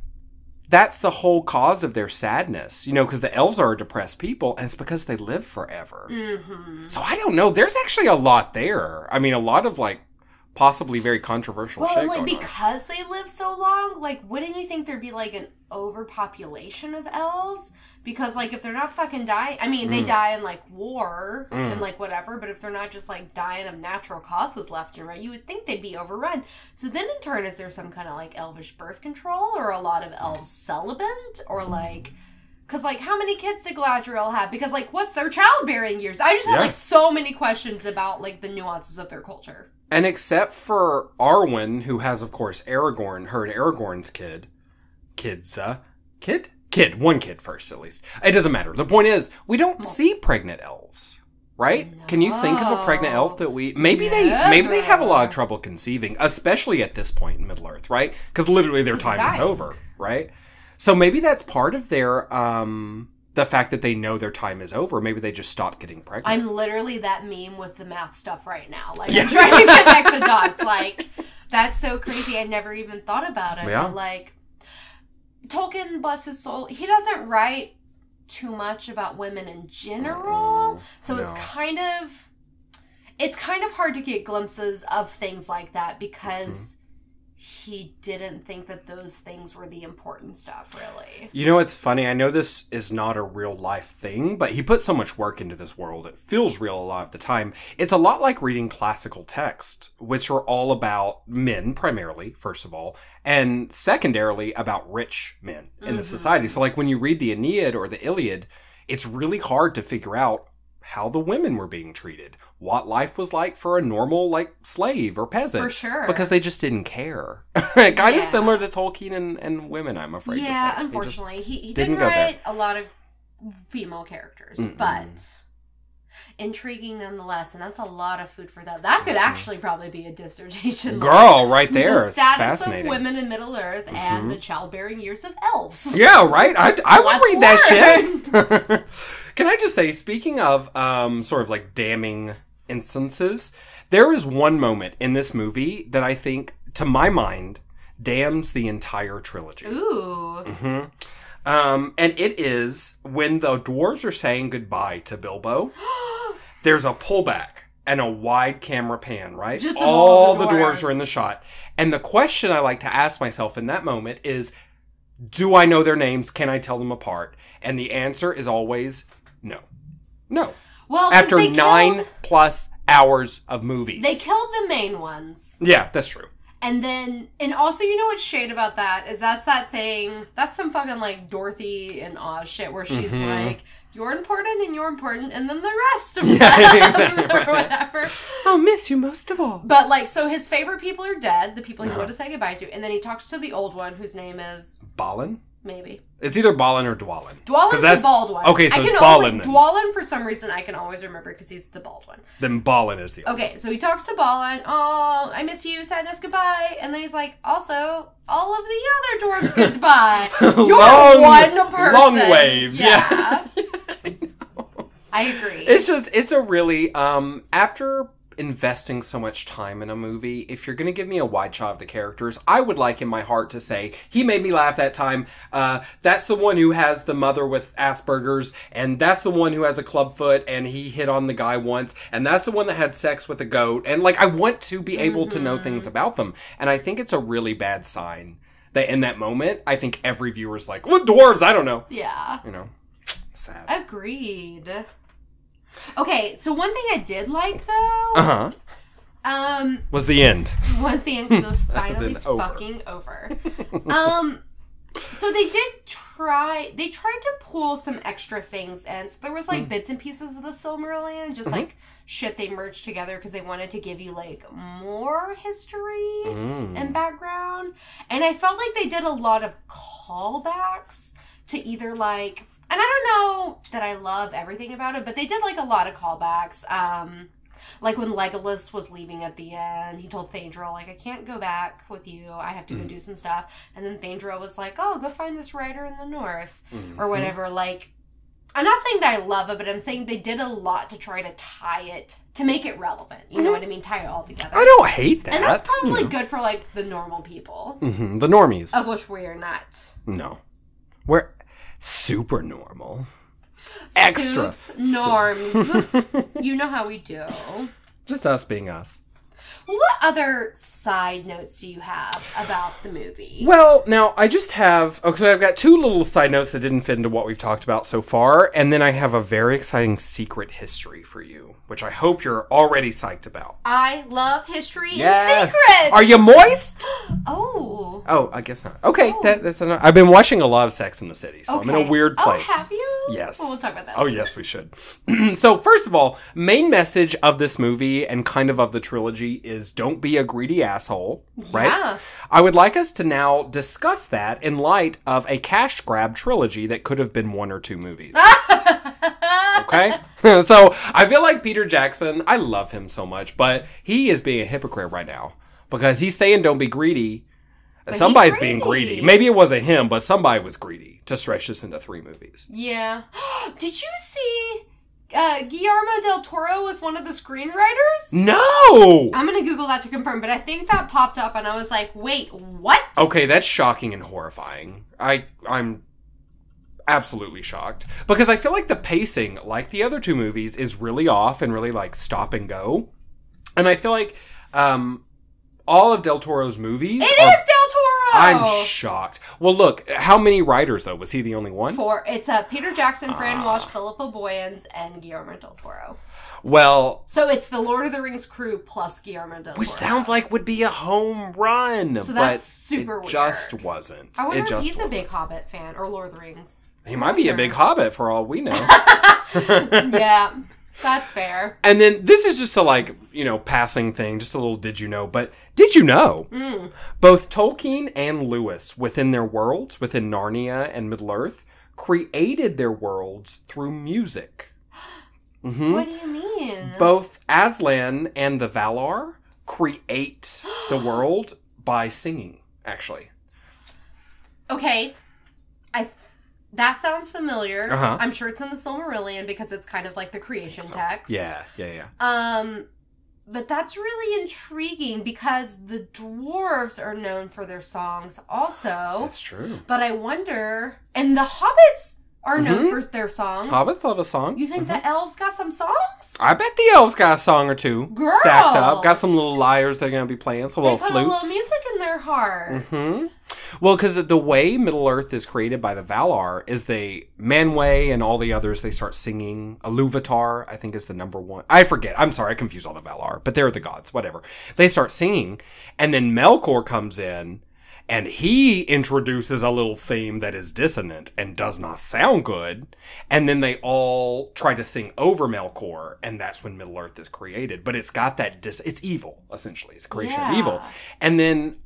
That's the whole cause of their sadness, you know, because the elves are depressed people, and it's because they live forever. So I don't know. There's actually a lot there. I mean, a lot of, like, possibly very controversial shit like, going because they live so long, like, wouldn't you think there'd be, like, an overpopulation of elves? Because, like, if they're not fucking dying... I mean, they die in, like, war and, like, whatever, but if they're not just, like, dying of natural causes left and right, you would think they'd be overrun. So then, in turn, is there some kind of, like, elvish birth control? Or a lot of elves celibate? Or, like... Because, like, how many kids did Galadriel have? Because, like, what's their childbearing years? I just have, like, so many questions about, like, the nuances of their culture. And except for Arwen, who has, of course, Aragorn, her and Aragorn's kid, one kid first, at least. It doesn't matter. The point is, we don't see pregnant elves, right? No. Can you think of a pregnant elf that maybe they have a lot of trouble conceiving, especially at this point in Middle-earth, right? Because literally their time is over, right? So maybe that's part of their, the fact that they know their time is over. Maybe they just stopped getting pregnant. I'm literally that meme with the math stuff right now. Like, I'm trying to connect the dots. Like, that's so crazy. I never even thought about it. Yeah. But, like, Tolkien, bless his soul, he doesn't write too much about women in general. So it's kind of hard to get glimpses of things like that because he didn't think that those things were the important stuff, really. You know, it's funny. I know this is not a real life thing, but he put so much work into this world. It feels real a lot of the time. It's a lot like reading classical text, which are all about men, primarily, first of all, and secondarily about rich men in the society. So, like, when you read the Aeneid or the Iliad, it's really hard to figure out how the women were being treated, what life was like for a normal, like, slave or peasant. For sure. Because they just didn't care. Kind of similar to Tolkien and women, I'm afraid to say. Yeah, unfortunately. He didn't write a lot of female characters, but intriguing nonetheless, and that's a lot of food for thought. That could actually probably be a dissertation. Girl, right there. The status fascinating. of women in Middle-earth and the childbearing years of elves. Yeah, right? I would read that shit. Can I just say, speaking of sort of like damning instances, there is one moment in this movie that I think, to my mind, damns the entire trilogy. Ooh. And it is when the dwarves are saying goodbye to Bilbo. There's a pullback and a wide camera pan, right? Just all the dwarves are in the shot. And the question I like to ask myself in that moment is, do I know their names? Can I tell them apart? And the answer is always no. No. Well, after 9+ hours of movies. They killed the main ones. Yeah, that's true. And also, you know what's shade about that is that's that's some fucking, like, Dorothy and Oz shit where she's like, you're important, and then the rest of them, exactly, or whatever. I'll miss you most of all. But, like, so his favorite people are dead, the people he wanted to say goodbye to, and then he talks to the old one whose name is... Balin? Maybe. It's either Balin or Dwalin. Dwalin's the bald one. Okay, so it's Balin then. Dwalin, for some reason, I can always remember because he's the bald one. Then Balin is the old Okay, so he talks to Balin. Oh, I miss you, sadness, goodbye. And then he's like, also, all of the other dwarves goodbye. You're one person. Long wave. Yeah. I agree. It's a really, after investing so much time in a movie, if you're going to give me a wide shot of the characters, I would like in my heart to say, he made me laugh that time. That's the one who has the mother with Asperger's, and that's the one who has a clubfoot, and he hit on the guy once, and that's the one that had sex with a goat. And, like, I want to be able to know things about them. And I think it's a really bad sign that in that moment, I think every viewer's like, what dwarves? I don't know. Yeah. You know, sad. Agreed. Okay, so one thing I did like, though... was the end. Was the end, because it was finally fucking over. So they tried to pull some extra things in. So there was, like, bits and pieces of the Silmarillion, just, like, shit they merged together because they wanted to give you, like, more history and background. And I felt like they did a lot of callbacks to either, like... And I don't know that I love everything about it, but they did, like, a lot of callbacks. Like, when Legolas was leaving at the end, he told Thranduil, like, I can't go back with you. I have to go do some stuff. And then Thranduil was like, oh, go find this writer in the north. Or whatever. Like, I'm not saying that I love it, but I'm saying they did a lot to try to tie it, to make it relevant. You know what I mean? Tie it all together. I don't hate that. And that's probably good for, like, the normal people. The normies. Of which we are not. No. We're... super normal. Extra. Soups, norms. You know how we do. Just us being us. Well, what other side notes do you have about the movie? Well, now, I just have... Okay, so I've got two little side notes that didn't fit into what we've talked about so far, and then I have a very exciting secret history for you, which I hope you're already psyched about. I love history and secrets! Are you moist? Oh. Oh, I guess not. Okay, that's enough. I've been watching a lot of Sex in the City, so I'm in a weird place. Oh, have you? Yes. Well, we'll talk about that later. Yes, we should. So, first of all, main message of this movie and kind of the trilogy is don't be a greedy asshole, right? Yeah. I would like us to now discuss that in light of a cash grab trilogy that could have been 1 or 2 movies. Okay? So, I feel like Peter Jackson, I love him so much, but he is being a hypocrite right now because he's saying don't be greedy. But somebody's being greedy. Maybe it wasn't him, but somebody was greedy to stretch this into 3 movies. Yeah. Did you see Guillermo del Toro was one of the screenwriters? No! I'm going to Google that to confirm, but I think that popped up and I was like, wait, what? Okay, that's shocking and horrifying. I'm absolutely shocked. Because I feel like the pacing, like the other 2 movies, is really off and really like stop and go. And I feel like all of Del Toro's movies It is Del Toro! I'm shocked. Well, look, how many writers, though? Was he the only one? 4. It's Peter Jackson, Fran Walsh, Philippa Boyens, and Guillermo del Toro. Well... So it's the Lord of the Rings crew plus Guillermo del Toro. Which sounds like would be a home run. So that's super weird. It just wasn't. I wonder if he's a big Hobbit fan, or Lord of the Rings. He might be a big Hobbit for all we know. Yeah. That's fair. And then this is just a passing thing, just a little did you know. But did you know both Tolkien and Lewis within their worlds, within Narnia and Middle-earth, created their worlds through music. Mm-hmm. What do you mean? Both Aslan and the Valar create the world by singing, actually. Okay. That sounds familiar. Uh-huh. I'm sure it's in the Silmarillion because it's kind of like the creation text. Yeah. But that's really intriguing because the dwarves are known for their songs also. That's true. But I wonder... And the hobbits are known for their songs. Hobbits love a song. You think the elves got some songs? I bet the elves got a song or two. Girl! Stacked up. Got some little lyres they're going to be playing. Some little flutes. They put a little music in their hearts. Mm-hmm. Well, because the way Middle-earth is created by the Valar is Manwë and all the others, they start singing. Ilúvatar, I think, is the number one. I forget. I'm sorry, I confuse all the Valar. But they're the gods, whatever. They start singing. And then Melkor comes in, and he introduces a little theme that is dissonant and does not sound good. And then they all try to sing over Melkor, and that's when Middle-earth is created. But it's got that... it's evil, essentially. It's a creation of evil. And then...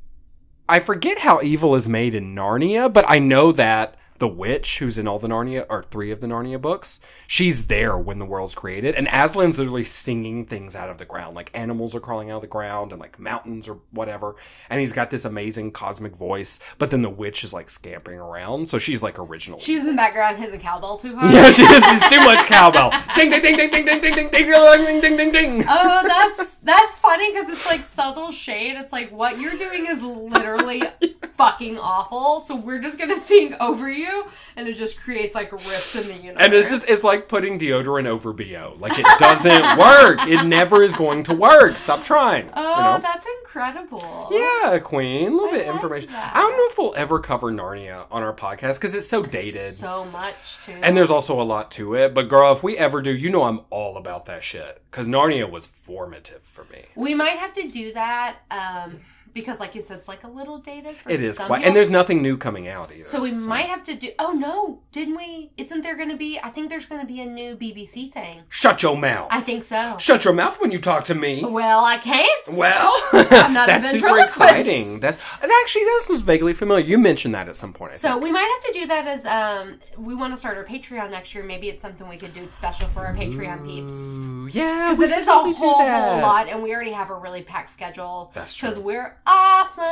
I forget how evil is made in Narnia, but I know that the witch, who's in all the Narnia, or 3 of the Narnia books, she's there when the world's created. And Aslan's literally singing things out of the ground. Like animals are crawling out of the ground and like mountains or whatever. And he's got this amazing cosmic voice. But then the witch is like scampering around. So she's like original. She's in the background hitting the cowbell too hard. Yeah, she is. She's too much cowbell. Ding, ding, ding, ding, ding, ding, ding, ding, ding, ding, ding, ding, ding. Oh, that's funny because it's like subtle shade. It's like what you're doing is literally fucking awful. So we're just going to sing over you. And it just creates like rifts in the universe. And it's like putting deodorant over BO. Like it doesn't work. It never is going to work. Stop trying. Oh, that's incredible. Yeah, Queen. A little bit of information. That. I don't know if we'll ever cover Narnia on our podcast because it's so dated. So much too. And there's also a lot to it. But girl, if we ever do, I'm all about that shit. Because Narnia was formative for me. We might have to do that. Because, like you said, it's like a little dated for It is some quite, people. and there's nothing new coming out either. So we might have to do. Oh no, didn't we? Isn't there going to be? I think there's going to be a new BBC thing. Shut your mouth. I think so. Shut your mouth when you talk to me. Well, I can't. Well, I'm not that's a super ventriloquist. exciting. That was vaguely familiar. You mentioned that at some point. I think. We might have to do that as we want to start our Patreon next year. Maybe it's something we could do special for our Patreon peeps. Yeah, because it is totally a whole lot, and we already have a really packed schedule. That's true. Because we're awesome.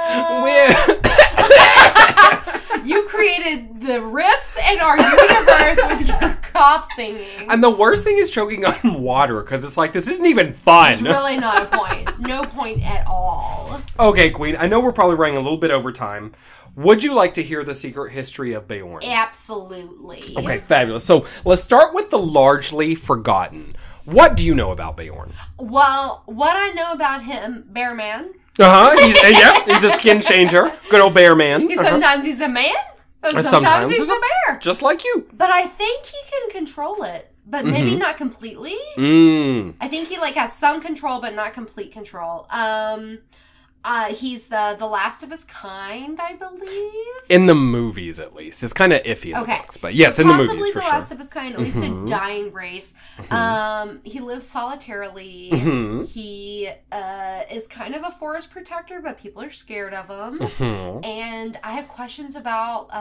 You created the riffs in our universe with your cough singing. And the worst thing is choking on water, because it's like, this isn't even fun. There's really not a point. No point at all. Okay, Queen, I know we're probably running a little bit over time. Would you like to hear the secret history of Beorn? Absolutely. Okay, fabulous. So, let's start with the largely forgotten. What do you know about Beorn? Well, what I know about him, Bear Man... He's a skin changer. Good old bear man. Sometimes he's a man, and sometimes he's a bear. Just like you. But I think he can control it. But maybe not completely. I think he has some control, but not complete control. He's the last of his kind, I believe. In the movies, at least. It's kind of iffy in the books. But yes, in the movies, for sure. Possibly the last of his kind, at least a dying race. He lives solitarily. He is kind of a forest protector, but people are scared of him. And I have questions about,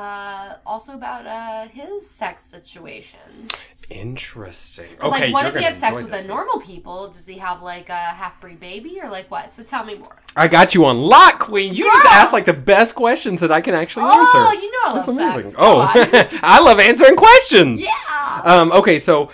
his sex situation. Interesting. Okay, what if he had sex with the normal people? Does he have a half-breed baby or what? So tell me more. I got you on lock, Queen. You just asked the best questions that I can actually answer. Oh, you know I love sex. Oh, I love answering questions. Yeah. Okay, so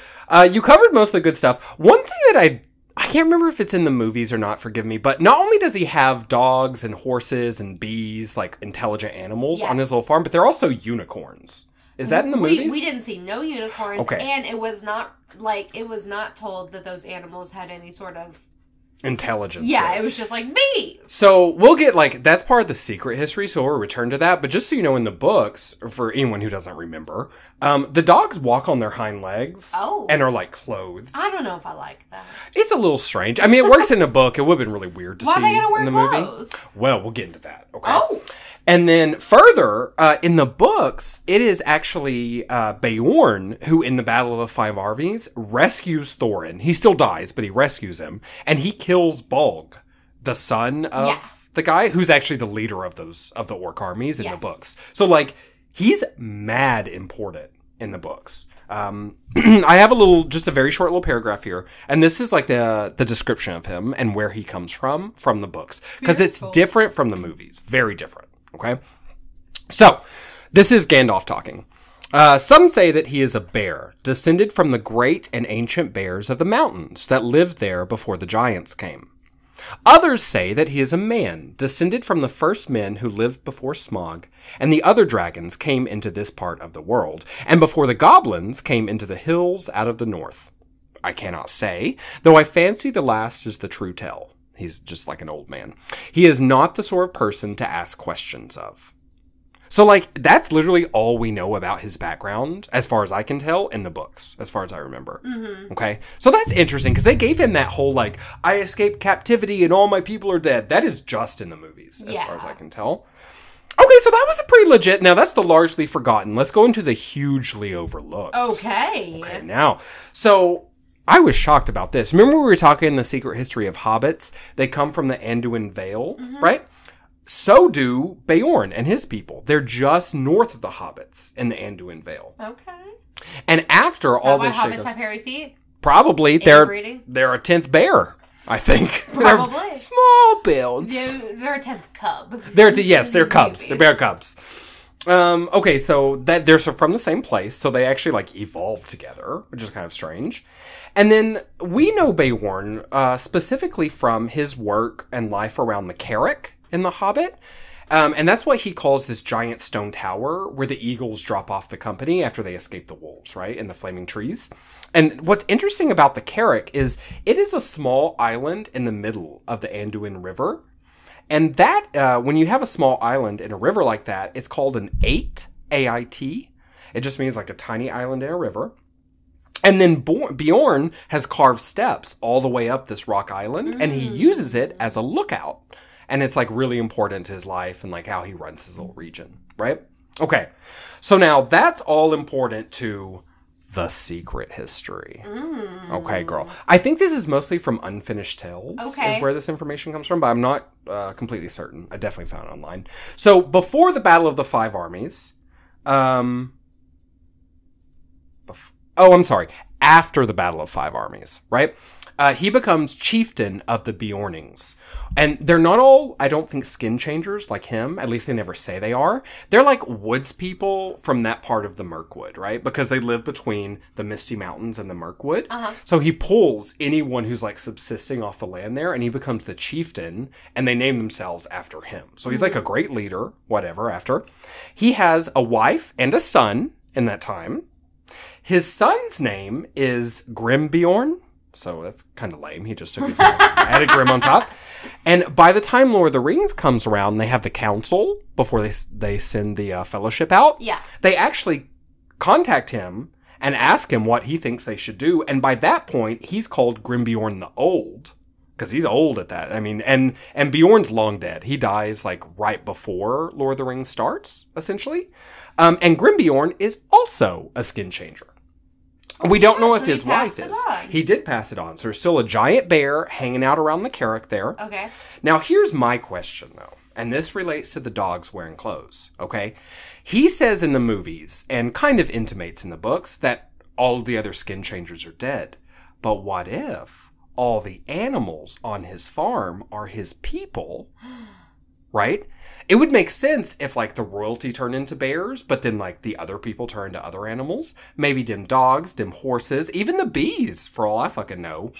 you covered most of the good stuff. One thing that I can't remember if it's in the movies or not, forgive me, but not only does he have dogs and horses and bees, intelligent animals on his little farm, but they're also unicorns. Is that in the movies? We didn't see no unicorns. Okay. And it was not told that those animals had any sort of intelligence. Yeah, it was just bees. So we'll get that's part of the secret history, so we'll return to that. But just so you know, in the books, or for anyone who doesn't remember, the dogs walk on their hind legs and are clothed. I don't know if I like that. It's a little strange. I mean, it works in a book. It would have been really weird to see Why are they gonna wear in the clothes? movie. Well, we'll get into that. Okay. Oh. And then further, in the books, it is actually Beorn who, in the Battle of the Five Armies, rescues Thorin. He still dies, but he rescues him. And he kills Bolg, the son of the guy who's actually the leader of the orc armies in the books. So, like, he's mad important in the books. I have just a very short little paragraph here, and this is like the description of him and where he comes from the books, because it's different from the movies, very different. Okay, so this is Gandalf talking. Some say that he is a bear, descended from the great and ancient bears of the mountains that lived there before the giants came. Others say that he is a man, descended from the first men who lived before Smaug, and the other dragons came into this part of the world, and before the goblins came into the hills out of the north. I cannot say, though I fancy the last is the true tell. He's just like an old man. He is not the sort of person to ask questions of. So, like, that's literally all we know about his background, as far as I can tell, in the books, as far as I remember. Mm-hmm. Okay? So that's interesting, because they gave him that whole, like, I escaped captivity and all my people are dead. That is just in the movies, as far as I can tell. Okay, so that was a pretty legit... Now, that's the largely forgotten. Let's go into the hugely overlooked. Okay, now, so... I was shocked about this. Remember we were talking in The Secret History of Hobbits? They come from the Anduin Vale, right? So do Beorn and his people. They're just north of the hobbits in the Anduin Vale. Okay. And after all this shit goes... hobbits have hairy feet? Probably. They're a 10th bear, I think. Probably. They're small builds. They're a 10th cub. Yes, they're cubs. They're bear cubs. Okay, so they're from the same place, so they actually, like, evolved together, which is kind of strange. And then we know Beorn specifically from his work and life around the Carrick in The Hobbit. And that's what he calls this giant stone tower where the eagles drop off the company after they escape the wolves, right? In the flaming trees. And what's interesting about the Carrick is it is a small island in the middle of the Anduin River. And that, when you have a small island in a river like that, it's called an ait, A-I-T. It just means like a tiny island in a river. And then Beorn has carved steps all the way up this rock island, and he uses it as a lookout. And it's, like, really important to his life and, like, how he runs his little region, right? Okay, so now that's all important to the secret history. Okay, girl. I think this is mostly from Unfinished Tales, is where this information comes from, but I'm not completely certain. I definitely found it online. So, before the Battle of the Five Armies, after the Battle of Five Armies, right? He becomes chieftain of the Beornings. And they're not all, I don't think, skin changers like him. At least they never say they are. They're like woods people from that part of the Mirkwood, right? Because they live between the Misty Mountains and the Mirkwood. So he pulls anyone who's like subsisting off the land there, and he becomes the chieftain, and they name themselves after him. So he's like a great leader, whatever, after. He has a wife and a son in that time. His son's name is Grimbeorn. So that's kind of lame. He just took his name, added Grim on top. And by the time Lord of the Rings comes around, they have the council before they send the fellowship out. Yeah. They actually contact him and ask him what he thinks they should do. And by that point, he's called Grimbeorn the Old. Because he's old at that. I mean, and Beorn's long dead. He dies like right before Lord of the Rings starts, essentially. And Grimbeorn is also a skin changer. We don't know if his wife is. He did pass it on. So there's still a giant bear hanging out around the Carrick there. Okay. Now, here's my question, though. And this relates to the dogs wearing clothes, okay? He says in the movies, and kind of intimates in the books, that all of the other skin changers are dead. But what if all the animals on his farm are his people, right? It would make sense if, like, the royalty turned into bears, but then, like, the other people turned to other animals. Maybe them dogs, them horses, even the bees, for all I fucking know,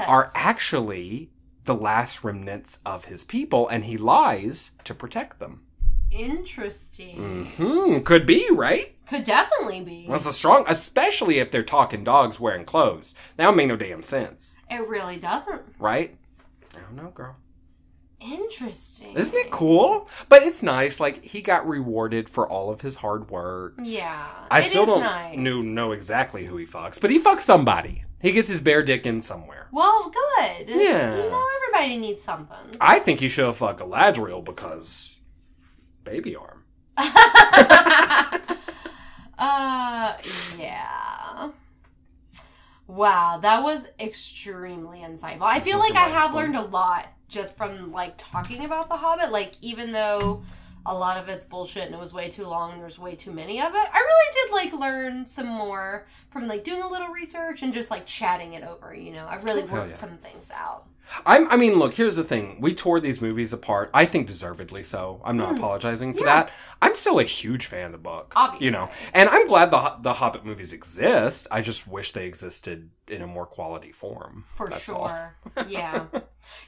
are actually the last remnants of his people, and he lies to protect them. Interesting. Could be, right? Could definitely be. That's a strong, especially if they're talking dogs wearing clothes. That would make no damn sense. It really doesn't. Right? I don't know, girl. Interesting. Isn't it cool? But it's nice. Like, he got rewarded for all of his hard work. Yeah. I still don't know exactly who he fucks, but he fucks somebody. He gets his bear dick in somewhere. Well, good. Yeah. You know, everybody needs something. I think he should have fucked Galadriel because baby arm. Yeah. Wow, that was extremely insightful. I feel like I have learned a lot just from, like, talking about The Hobbit. Like, even though a lot of it's bullshit and it was way too long and there's way too many of it, I really did, like, learn some more from, like, doing a little research and just, like, chatting it over, you know? I've really worked some things out. I mean, look, here's the thing. We tore these movies apart. I think deservedly so. I'm not apologizing for that. I'm still a huge fan of the book. Obviously. You know, and I'm glad the Hobbit movies exist. I just wish they existed in a more quality form. That's sure. All. Yeah.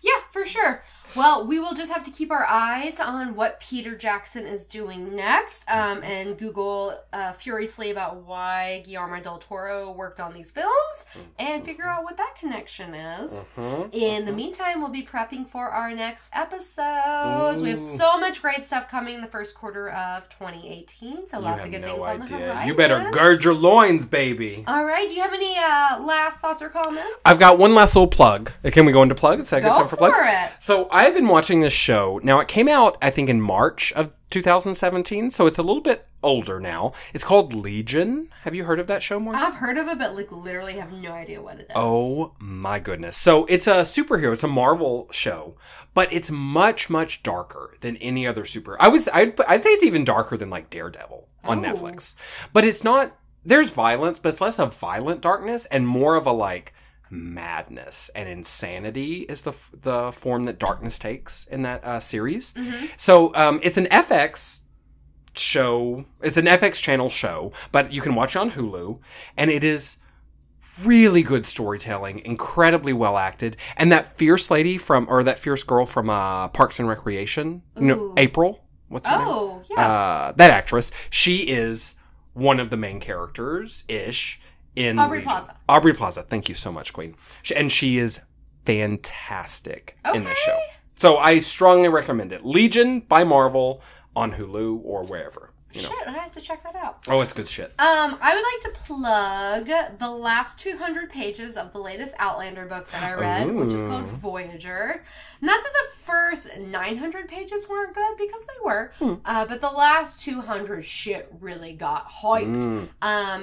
Yeah, for sure. Well, we will just have to keep our eyes on what Peter Jackson is doing next, and Google furiously about why Guillermo del Toro worked on these films, and figure out what that connection is. In the meantime, we'll be prepping for our next episodes. We have so much great stuff coming in the first quarter of 2018, so lots of good things on the horizon. You better gird your loins, baby. All right, do you have any last thoughts or comments? I've got one last little plug. Can we go into plugs? Is that a good time for plugs? It. So I've been watching this show. Now, it came out, I think, in March of 2017, so it's a little bit older now. It's called Legion. Have you heard of that show, Morgan? I've heard of it, but like literally have no idea what it is. Oh my goodness. So it's a superhero. It's a Marvel show, but it's much, much darker than any other I'd say it's even darker than like Daredevil on Netflix. But it's not, there's violence, but it's less of violent darkness and more of a like madness and insanity is the form that darkness takes in that series. So it's an FX show. It's an FX channel show, but you can watch it on Hulu, and it is really good storytelling, incredibly well acted, and that fierce girl from Parks and Recreation, you know, April. What's her name? Oh, yeah. That actress. She is one of the main characters-ish. In Aubrey Legion. Plaza. Aubrey Plaza. Thank you so much, Queen. And she is fantastic in this show. So I strongly recommend it. Legion by Marvel on Hulu or wherever. You know. Shit, I have to check that out. Oh, it's good shit. I would like to plug the last 200 pages of the latest Outlander book that I read, which is called Voyager. Not that the first 900 pages weren't good, because they were, but the last 200 shit really got hyped.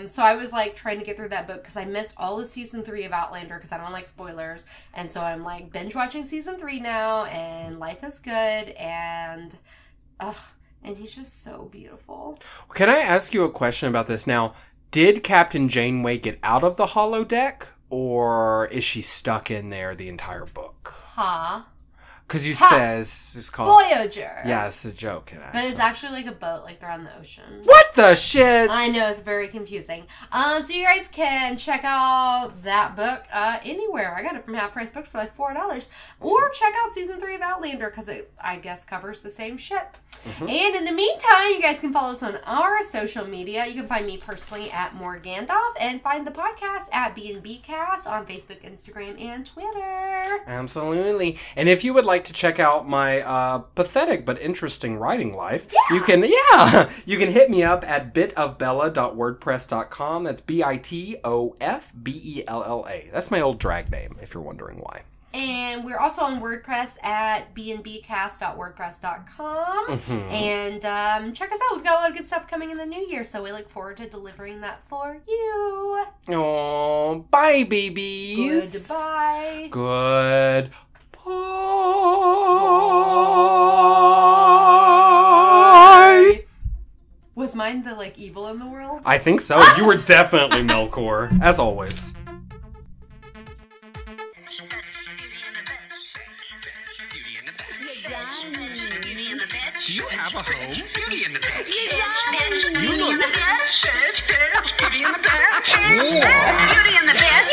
So I was like trying to get through that book because I missed all of season 3 of Outlander because I don't like spoilers, and so I'm like binge watching season 3 now, and life is good, and and he's just so beautiful. Can I ask you a question about this now? Did Captain Janeway get out of the holodeck, or is she stuck in there the entire book? Because you says it's called Voyager. Yeah, it's a joke. But it's actually like a boat, like they're on the ocean. What the shit? I know, it's very confusing. So you guys can check out that book anywhere. I got it from Half Price Books for like $4. Or check out season 3 of Outlander, because it, I guess, covers the same shit. And in the meantime, you guys can follow us on our social media. You can find me personally at More Gandalf, and find the podcast at B&B Cast on Facebook, Instagram, and Twitter. Absolutely. And if you would like to check out my pathetic but interesting writing life, you can hit me up at bitofbella.wordpress.com. That's BITOFBELLA. That's my old drag name, if you're wondering why. And we're also on WordPress at bnbcast.wordpress.com. And check us out. We've got a lot of good stuff coming in the new year, so we look forward to delivering that for you. Oh, bye, babies. Goodbye. Good. Bye. Was mine the, like, evil in the world? I think so. You were definitely Melkor, as always. Do you have a home? Beauty in the Bed. You look. in the bed. Beauty in the Bed. Beauty in the bed.